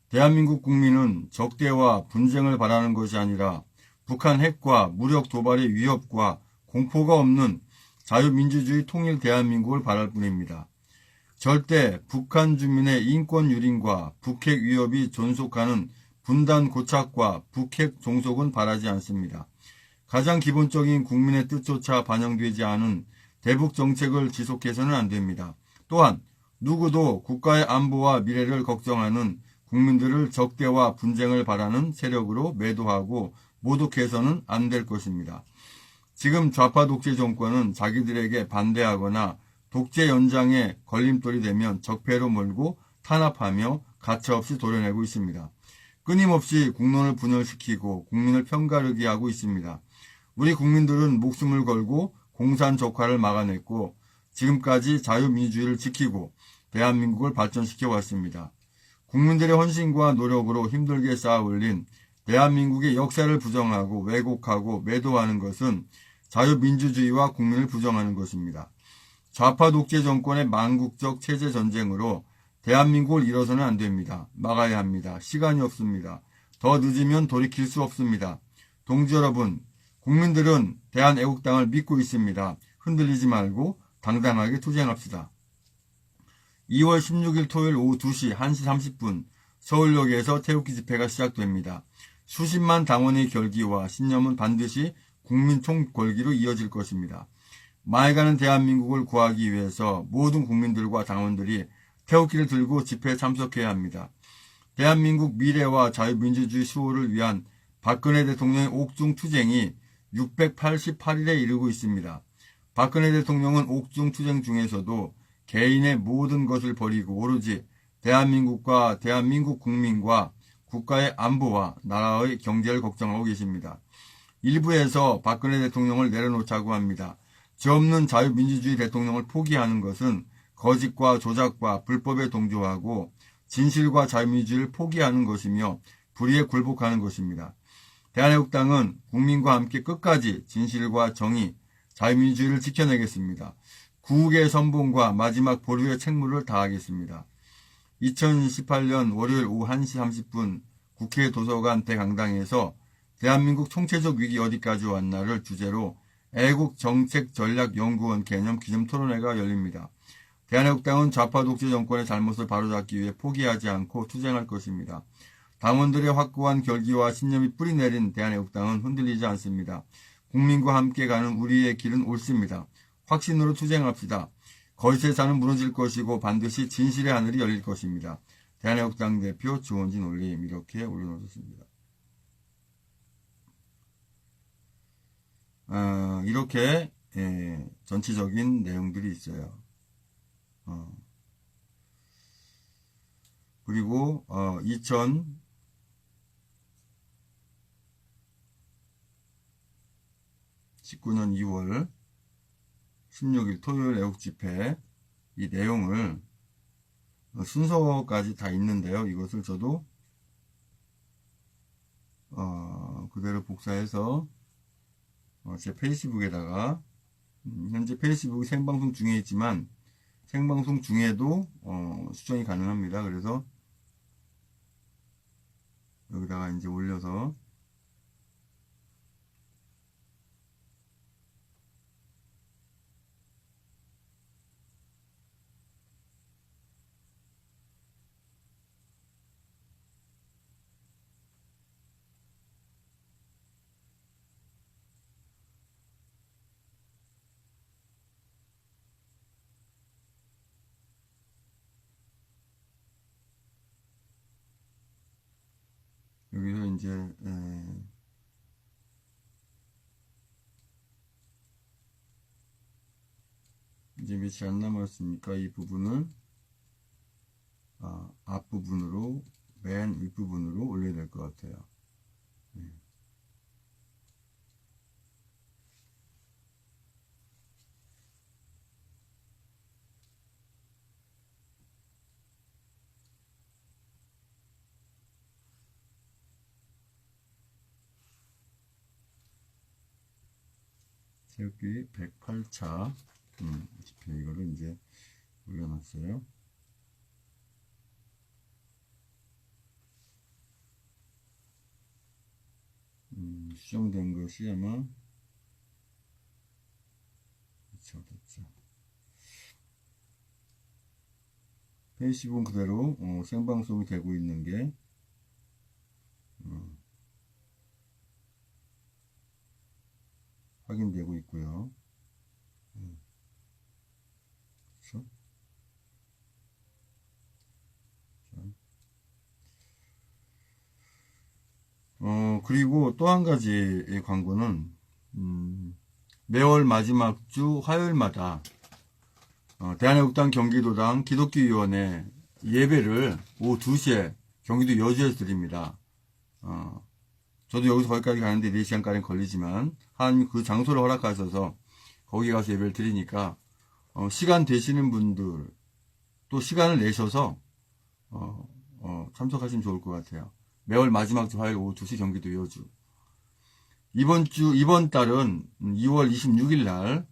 대한민국 국민은 적대와 분쟁을 바라는 것이 아니라 북한 핵과 무력 도발의 위협과 공포가 없는 자유민주주의 통일 대한민국을 바랄 뿐입니다. 절대 북한 주민의 인권 유린과 북핵 위협이 존속하는 분단 고착과 북핵 종속은 바라지 않습니다. 가장 기본적인 국민의 뜻조차 반영되지 않은 대북 정책을 지속해서는 안 됩니다. 또한 누구도 국가의 안보와 미래를 걱정하는 국민들을 적대와 분쟁을 바라는 세력으로 매도하고 모독해서는 안 될 것입니다. 지금 좌파 독재 정권은 자기들에게 반대하거나 독재 연장에 걸림돌이 되면 적폐로 몰고 탄압하며 가차없이 도려내고 있습니다. 끊임없이 국론을 분열시키고 국민을 편가르게 하고 있습니다. 우리 국민들은 목숨을 걸고 공산적화를 막아냈고 지금까지 자유민주주의를 지키고 대한민국을 발전시켜 왔습니다. 국민들의 헌신과 노력으로 힘들게 쌓아 올린 대한민국의 역사를 부정하고 왜곡하고 매도하는 것은 자유민주주의와 국민을 부정하는 것입니다. 좌파 독재 정권의 망국적 체제 전쟁으로 대한민국을 잃어서는 안 됩니다. 막아야 합니다. 시간이 없습니다. 더 늦으면 돌이킬 수 없습니다. 동지 여러분, 국민들은 대한애국당을 믿고 있습니다. 흔들리지 말고 당당하게 투쟁합시다. 2월 16일 토요일 오후 2시 1시 30분 서울역에서 태극기 집회가 시작됩니다. 수십만 당원의 결기와 신념은 반드시 국민 총궐기로 이어질 것입니다. 맑아는 대한민국을 구하기 위해서 모든 국민들과 당원들이 태극기를 들고 집회에 참석해야 합니다. 대한민국 미래와 자유민주주의 수호를 위한 박근혜 대통령의 옥중 투쟁이 688일에 이르고 있습니다. 박근혜 대통령은 옥중 투쟁 중에서도 개인의 모든 것을 버리고 오로지 대한민국과 대한민국 국민과 국가의 안보와 나라의 경제를 걱정하고 계십니다. 일부에서 박근혜 대통령을 내려놓자고 합니다. 죄 없는 자유민주주의 대통령을 포기하는 것은 거짓과 조작과 불법에 동조하고 진실과 자유민주주의를 포기하는 것이며 불의에 굴복하는 것입니다. 대한애국당은 국민과 함께 끝까지 진실과 정의, 자유민주주의를 지켜내겠습니다. 구국의 선봉과 마지막 보루의 책무를 다하겠습니다. 2018년 월요일 오후 1시 30분 국회 도서관 대강당에서 대한민국 총체적 위기 어디까지 왔나를 주제로 애국정책전략연구원 개념 기념토론회가 열립니다. 대한애국당은 좌파 독재 정권의 잘못을 바로잡기 위해 포기하지 않고 투쟁할 것입니다. 당원들의 확고한 결기와 신념이 뿌리내린 대한애국당은 흔들리지 않습니다. 국민과 함께 가는 우리의 길은 옳습니다. 확신으로 투쟁합시다. 거짓의 산은 무너질 것이고 반드시 진실의 하늘이 열릴 것입니다. 대한애국당 대표 주원진 올림 이렇게 올려놓으셨습니다. 이렇게 전체적인 내용들이 있어요. 그리고 2019년 2월 16일 토요일 애국집회 이 내용을 순서까지 다 있는데요. 이것을 저도 그대로 복사해서 제 페이스북에다가 현재 페이스북이 생방송 중에 있지만 생방송 중에도 수정이 가능합니다. 그래서 여기다가 이제 올려서 여기서 이제 이제 며칠 안 남았으니까 이 부분을 앞부분으로 맨 윗부분으로 올려야 될 것 같아요. 네. 새우끼리 108차 집회 이거를 이제 올려놨어요. 수정된 것이 아마 됐죠. 페이스북은 그대로 생방송이 되고 있는 게 확인되고 있고요. 그렇죠? 그리고 또 한 가지의 광고는 매월 마지막 주 화요일마다 대한애국당 경기도당 기독교위원회 예배를 오후 2시에 경기도 여주에서 드립니다. 저도 여기서 거기까지 가는데 4시간가량 걸리지만 하나님 그 장소를 허락하셔서 거기 가서 예배를 드리니까 시간 되시는 분들 또 시간을 내셔서 참석하시면 좋을 것 같아요. 매월 마지막 주 화요일 오후 2시 경기도 여주. 이번 달은 2월 26일 날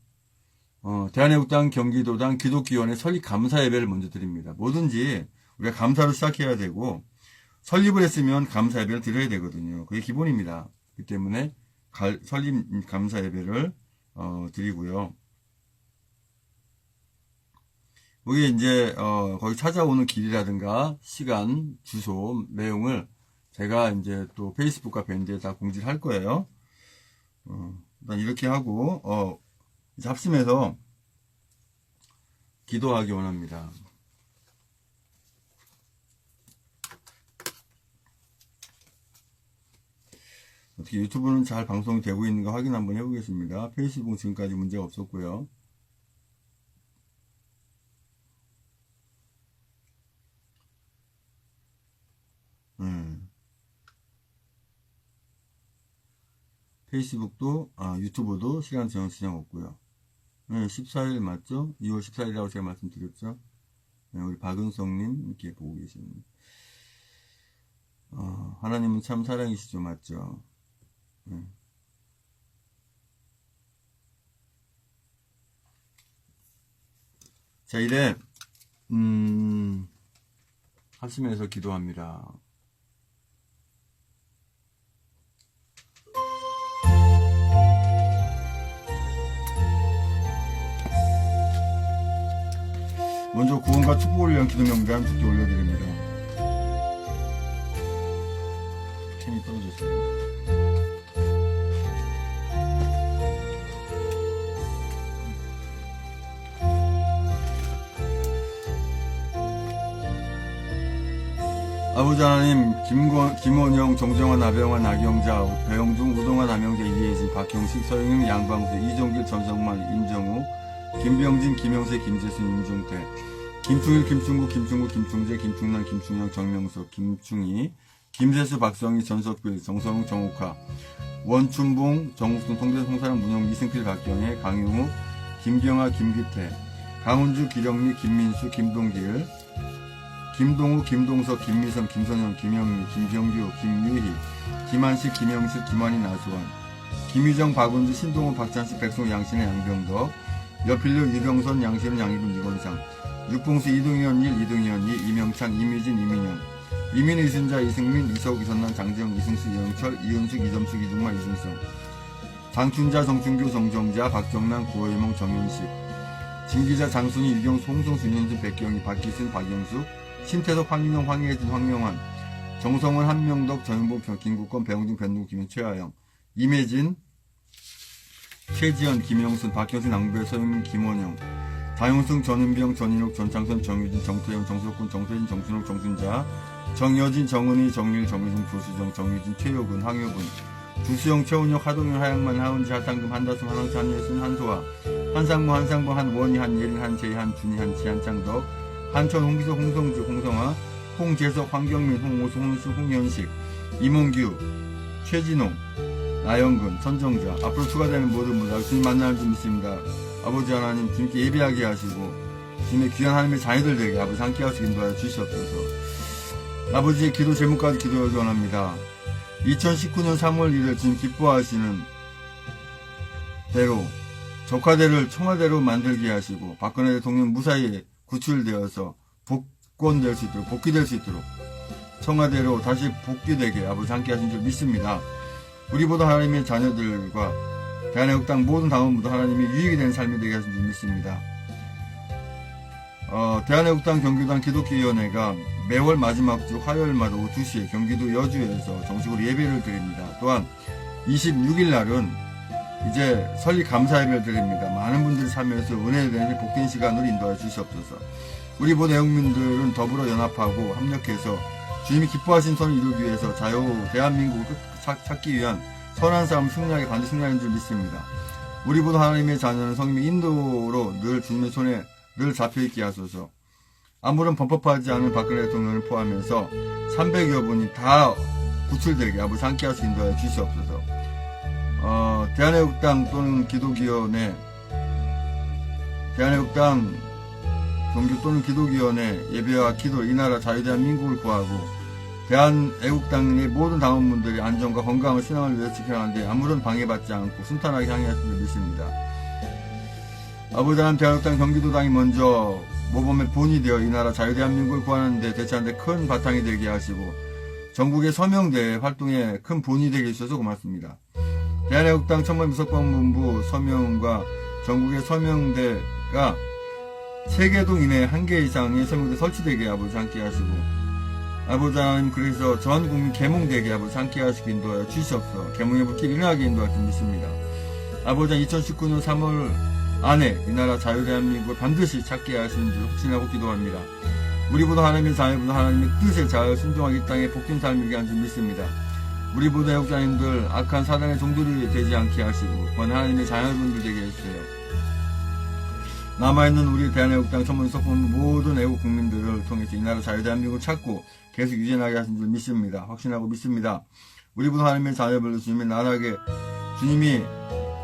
대한애국당 경기도당 기독교위원회 설립 감사 예배를 먼저 드립니다. 뭐든지 우리가 감사로 시작해야 되고 설립을 했으면 감사 예배를 드려야 되거든요. 그게 기본입니다. 그렇기 때문에 설립 감사 예배를 드리고요. 거기에 이제 거기 찾아오는 길이라든가 시간, 주소, 내용을 제가 이제 또 페이스북과 밴드에 다 공지를 할 거예요. 일단 이렇게 하고 이제 합심해서 기도하기 원합니다. 어떻게 유튜브는 잘 방송이 되고 있는가 확인 한번 해보겠습니다. 페이스북은 지금까지 문제가 없었고요. 페이스북도 유튜브도 시간 제한 지정 없고요. 14일 맞죠? 2월 14일이라고 제가 말씀드렸죠? 우리 박은성님 이렇게 보고 계십니다. 하나님은 참 사랑이시죠, 맞죠? 자, 이래 합심해서 기도합니다. 먼저 구원과 축복을 위한 기도 명단 두개 올려드립니다. 캔이 떨어졌어요. 아버지 하나님, 김원영, 정정환, 나병환, 나경자, 배영중, 우동환, 남영재, 이혜진, 박형식, 서영임, 양광수, 이종길, 전성만, 임정우, 김병진, 김영세, 김재순, 임종태, 김충일, 김충구, 김충재, 김충남, 김충영, 정명석, 김충희, 김세수, 박성희, 전석필, 정성웅, 정옥화, 원춘봉, 정욱순, 통대, 송사랑, 문영, 이승필, 박경혜, 강용우, 김경아, 김기태, 강훈주, 기령미, 김민수, 김동길, 김동우, 김동석, 김미성, 김선영, 김영미, 김경규, 김유희, 김한식, 김영식, 김환희, 나수원, 김희정, 박은주, 신동호, 박찬식, 백송, 양신의 양병덕, 여필류, 유경선, 양신은, 양희분, 이건상, 육봉수, 이동현 1, 이동현 2, 이명창, 이미진, 이민영, 이민, 이순자, 이승민, 이석, 이선남, 장재영, 이승수, 이영철, 이은숙, 이점숙, 이중만, 이승성, 장춘자, 정춘규, 정정자, 박정남, 구호유몽, 정윤식, 진기자, 장순희, 유경수, 홍성수, 윤현준, 백경희, 박기순, 박영수, 신태석, 황인영, 황혜진, 황명환, 정성원, 한명덕, 전윤봉, 김국권, 배용준, 변누구, 김현, 최하영, 임혜진, 최지연, 김영순, 박형신, 낭배, 서영민, 김원영, 다용승, 전은병, 전인욱, 전창선, 정유진, 정태영, 정석군, 정태진, 정순욱, 정순자, 정여진, 정은희, 정일, 정유중, 조수정, 정유진, 최효근, 황효근, 주수영, 최운혁, 하동현, 하양만, 하은지, 하상금, 한다솜, 한왕차, 한예순, 한소아, 한상무, 한상범, 한원희, 한예린, 한재희, 한준희, 한지, 한창덕, 한천, 홍기석, 홍성주, 홍성아, 홍재석, 황경민, 홍오수, 홍수, 홍현식, 이몽규, 최진홍, 나영근, 선정자, 앞으로 추가되는 모든 분들 주님 만나는 줄 믿습니다. 아버지 하나님 주님께 예배하게 하시고 주님의 귀한 하나님의 자녀들 되게 아버지 함께 하시기 인도하여 주시옵소서. 아버지의 기도 제목까지 기도해 원합니다. 2019년 3월 1일 주님 기뻐하시는 대로 적화대를 청와대로 만들게 하시고 박근혜 대통령 무사히 구출되어서 복권될 수 있도록 복귀될 수 있도록 청와대로 다시 복귀되게 아버지 함께 하신 줄 믿습니다. 우리보다 하나님의 자녀들과 대한애국당 모든 당원부도 하나님이 유익이 되는 삶이 되게 하신 줄 믿습니다. 대한애국당 경기도당 기독교위원회가 매월 마지막 주 화요일마다 오후 2시에 경기도 여주에서 정식으로 예배를 드립니다. 또한 26일 날은 이제 설립 감사 예배를 드립니다. 많은 분들이 참여해서 은혜에 대한 복된 시간으로 인도하여 주시옵소서. 우리 모든 애국민들은 더불어 연합하고 합력해서 주님이 기뻐하신 선을 이루기 위해서 대한민국을 찾기 위한 선한 싸움 승리하게 반드시 승리하는 줄 믿습니다. 우리 모두 하나님의 자녀는 성님의 인도로 늘 주님의 손에 늘 잡혀있게 하소서. 아무런 범법하지 않은 박근혜 대통령을 포함해서 300여 분이 다 구출되게 아버지 함께 하시기 인도하여 주시옵소서. 대한애국당 또는 기독위원회, 대한애국당 종교 또는 기독위원회 예배와 기도 이 나라 자유대한민국을 구하고 대한애국당의 모든 당원분들의 안전과 건강을 신앙을 위해 지켜가는데 아무런 방해받지 않고 순탄하게 향해하실 줄 믿습니다. 아버지 하나님 대한애국당 경기도당이 먼저 모범의 본이 되어 이 나라 자유대한민국을 구하는 데 대처하는 데 큰 바탕이 되게 하시고 전국의 서명대 활동에 큰 본이 되게 해주셔서 고맙습니다. 대한애국당 천만비석방문부 서명과 전국의 서명대가 3개동 이내에 1개 이상의 서명대 설치되게 아버지 함께 하시고 아버지 하나님 그래서 전 국민 계몽되게 아버지 함께 하시기 인도하여 주시옵소서. 계몽의 불길 일어나게 인도할 줄 믿습니다. 아버지 2019년 3월 안에 이 나라 자유대한민국을 반드시 찾게 하시는 줄 확신하고 기도합니다. 우리보다 하나님의 자녀보다 하나님의 뜻에 잘 순종하기 이 땅에 복된 삶이게 한 줄 믿습니다. 우리보다 애국자님들 악한 사단의 종들이 되지 않게 하시고 권 하나님의 자녀분들 되게 해주세요. 남아있는 우리 대한애국당 천문석본부 모든 애국 국민들을 통해서 이 나라 자유대한민국을 찾고 계속 유지하게 하신 줄 믿습니다. 확신하고 믿습니다. 우리보다 하나님의 자녀들을 주님의 나라에 주님이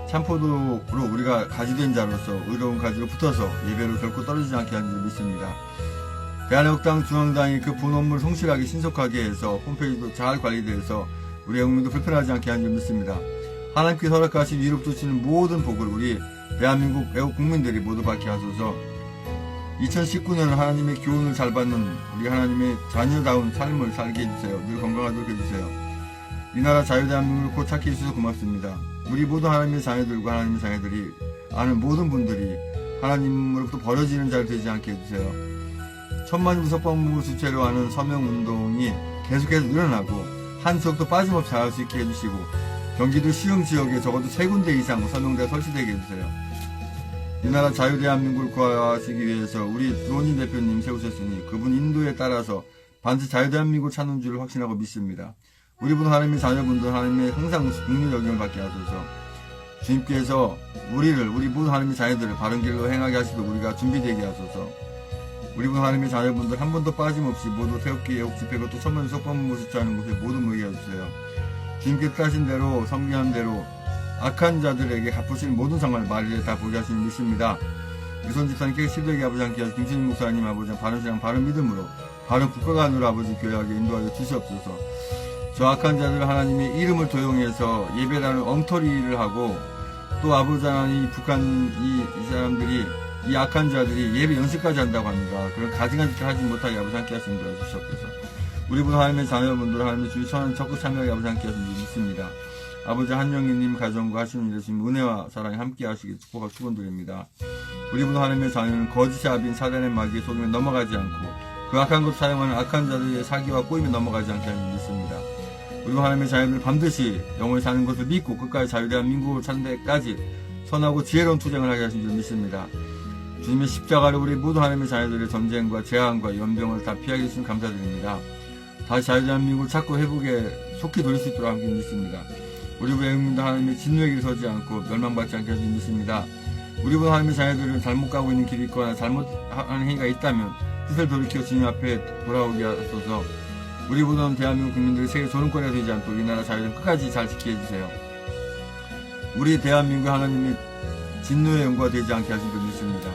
참포도로 우리가 가지된 자로서 의로운 가지로 붙어서 예배로 결코 떨어지지 않게 하는 줄 믿습니다. 대한애국당 중앙당이 그 본 업무를 성실하게 신속하게 해서 홈페이지도 잘 관리돼서 우리 애국민도 불편하지 않게 하는 줄 믿습니다. 하나님께서 허락하신 위로 주시는 모든 복을 우리 대한민국 애국 국민들이 모두 받게 하소서. 2019년은 하나님의 교훈을 잘 받는 우리 하나님의 자녀다운 삶을 살게 해주세요. 늘 건강하도록 해주세요. 이 나라 자유대한민국을 곧 찾게 해주셔서 고맙습니다. 우리 모두 하나님의 자녀들과 하나님의 자녀들이 아는 모든 분들이 하나님으로부터 버려지는 자리 되지 않게 해주세요. 천만부석방문을 주체로 하는 서명운동이 계속해서 늘어나고 한 수업도 빠짐없이 잘할 수 있게 해주시고 경기도 시흥 지역에 적어도 3군데 이상 서명대가 설치되게 해주세요. 이 나라 자유대한민국을 구하시기 위해서 우리 주원진 대표님 세우셨으니 그분 인도에 따라서 반드시 자유대한민국을 찾는 줄 확신하고 믿습니다. 우리분 하나님의 자녀분들 하나님의 항상 국률 역경을 받게 하소서. 주님께서 우리 모든 하나님의 자녀들을 바른 길로 행하게 하시도록 우리가 준비되게 하소서. 우리분 하나님의 자녀분들 한 번도 빠짐없이 모두 태극기 애국 집회가 또 천만석방문을 주최하는 곳에 모두 모이게 해주세요. 주님께 뜻하신 대로 성기한 대로 악한 자들에게 갚으시는 모든 상황을 말일에 다 보게 하시는 믿습니다. 유선 집사님께 시도에게 아버지 함께 하신 김신임 목사님 아버지 바른 신앙 바른 믿음으로 바른 국가가 안으로 아버지 교회하게 인도하여 주시옵소서. 저 악한 자들 하나님의 이름을 도용해서 예배라는 엉터리를 하고 또 아버지 하나님 북한 이 사람들이 이 악한 자들이 예배 연습까지 한다고 합니다. 그런 가증하지 하지 못하게 아버지 함께 하시는 줄 주시옵소서. 우리분 하나님의 자녀분들 하나님의 주의 선한 적극 참여하게 아버지 함께 하시는 줄 믿습니다. 아버지 한영희님 가정과 하시는 일에 주님 은혜와 사랑이 함께 하시길 축복하고 축원드립니다. 우리분 하나님의 자녀는 거짓의 아빈 사단의 마귀에 속임에 넘어가지 않고 그 악한 것 사용하는 악한 자들의 사기와 꼬임에 넘어가지 않게 하는 줄 믿습니다. 우리분 하나님의 자녀들 반드시 영원히 사는 것을 믿고 끝까지 자유대한민국을 찾는 데까지 선하고 지혜로운 투쟁을 하게 하신 줄 믿습니다. 주님의 십자가로 우리 모든 하나님의 자녀들의 전쟁과 재앙과 연병을 다 피하게 해주신 감사드립니다. 다시 자유대한민국을 찾고 회복에 속히 돌릴 수 있도록 함께 믿습니다. 우리 외국민도 하나님의 진노의 길에 서지 않고 멸망받지 않게 하시는 믿습니다. 우리 분 하나님의 자녀들은 잘못 가고 있는 길이 있거나 잘못하는 행위가 있다면 뜻을 돌이켜 주님 앞에 돌아오게 하소서. 우리 분은 대한민국 국민들이 세계 조롱거리가 되지 않도록 이 나라 자유를 끝까지 잘 지키게 해주세요. 우리 대한민국 하나님의 진노의 연구가 되지 않게 하신 줄 믿습니다.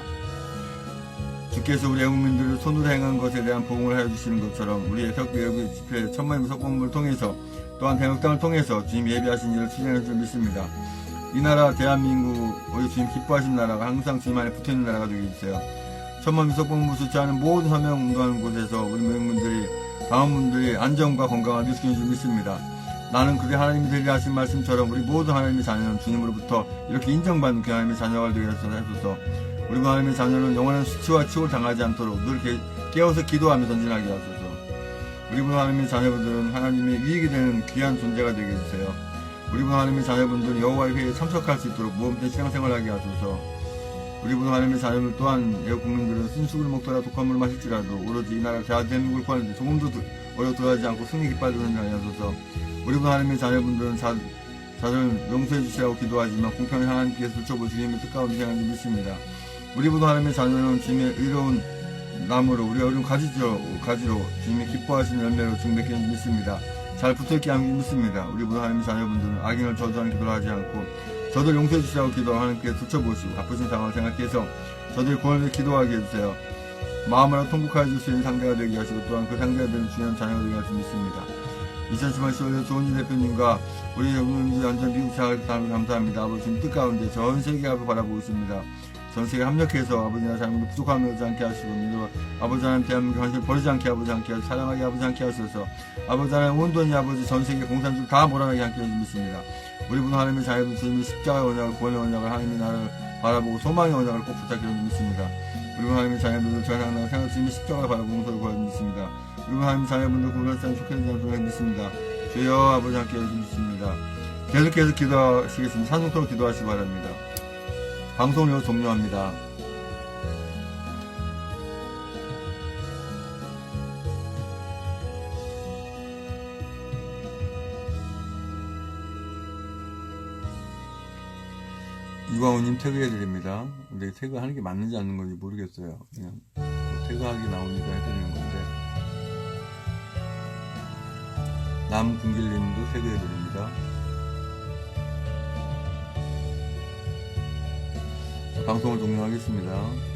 주께서 우리 애국민들을 손으로 행한 것에 대한 보응을 하여 주시는 것처럼 우리의 혁비외국 집회 천만의 석공을 통해서 또한 대목당을 통해서 주님 예비하신 일을 실현할 줄 믿습니다. 이 나라 대한민국 우리 주님 기뻐하신 나라가 항상 주님 안에 붙어있는 나라가 되게 해주세요. 천만 미석공부 주최하는 모든 서명 운동하는 곳에서 우리 외국민들이 당원분들이 안전과 건강을 누리시는 줄 믿습니다. 나는 그게 하나님이 되게 하신 말씀처럼 우리 모든 하나님의 자녀는 주님으로부터 이렇게 인정받는 그 하나님의 자녀가 되게 하소서. 우리 하나님의 자녀는 영원한 수치와 치욕을 당하지 않도록 늘 깨어서 기도하며 전진하게 하소서. 우리 하나님의 자녀분들은 하나님의 이익이 되는 귀한 존재가 되게 해주세요. 우리 하나님의 자녀분들은 여호와의 회의에 참석할 수 있도록 모험된 신앙생활을 하게 하소서. 우리 하나님의 자녀들 또한 애국 국민들은 순수를 먹더라 독한물을 마실지라도 오로지 이 나라 대한민국을 구하는데 조금도 어려 들어가지 않고 승리 깃발을 전진하게 하소서. 우리 하나님의 자녀분들은 자들을 용서해 주시라고 기도하지만 공평한 하나님께서 붙여보 주님의 뜻가운데 행하는 줄 믿습니다. 우리 하나님의 자녀는 주님의 의로운 나무로 우리 어려운 가지로 주님의 기뻐하시는 열매로 증맺게 줄 믿습니다. 잘 붙어있게 하는 줄 믿습니다. 우리 하나님의 자녀분들은 악인을 저주하는 기도를 하지 않고 저들 용서해 주시라고 기도하고 하나님께서 붙여보시고 바쁘신 상황을 생각해서 저들 구원을 기도하게 해주세요. 마음으로 통곡하여 줄 수 있는 상대가 되게 하시고 또한 그 상대가 되는 중요한 자녀가 되게 하실 줄 믿습니다. 2018 10월에 조은지 대표님과 우리 여러분들 완전 미국 장을 감사합니다. 아버지 주님 뜻 가운데 전 세계가 바라보고 있습니다. 전 세계 합력해서 아버지나 자녀들 부족함을 오지 않게 하시고 아버지 하나님 대한민국 관심 버리지 않게 아버지 않게 하시고 사랑하게 아버지 않게 하셔서 아버지 하나님 온전히 아버지 전 세계 공산주를 다 몰아내게 함께 해주실 믿습니다. 우리 분 하나님의 자녀들 주님의 십자가의 언약을 구원의 언약을 하나님의 나라를 바라보고 소망의 언약을 꼭 붙잡게 해주실 믿습니다. 우리 분 하나님의 자녀들도 저랑 생각 주님의 십자가를 바라보고 용서를 구하는 믿습니다. 우리 분 하나님의 자녀분들 구원할사는 좋게 되지 않도록 믿습니다. 주여 아버지 함께 해주실 믿습니다. 계속해서 기도하시겠습니다. 산송토록 기도하시기 바랍니다. 방송을 종료합니다. 이광우님 태그해드립니다. 근데 태그하는 게 맞는지 않는 건지 모르겠어요. 그냥 태그하기 나오니까 해드리는 건데. 남궁길님도 태그해드립니다. 방송을 종료하겠습니다.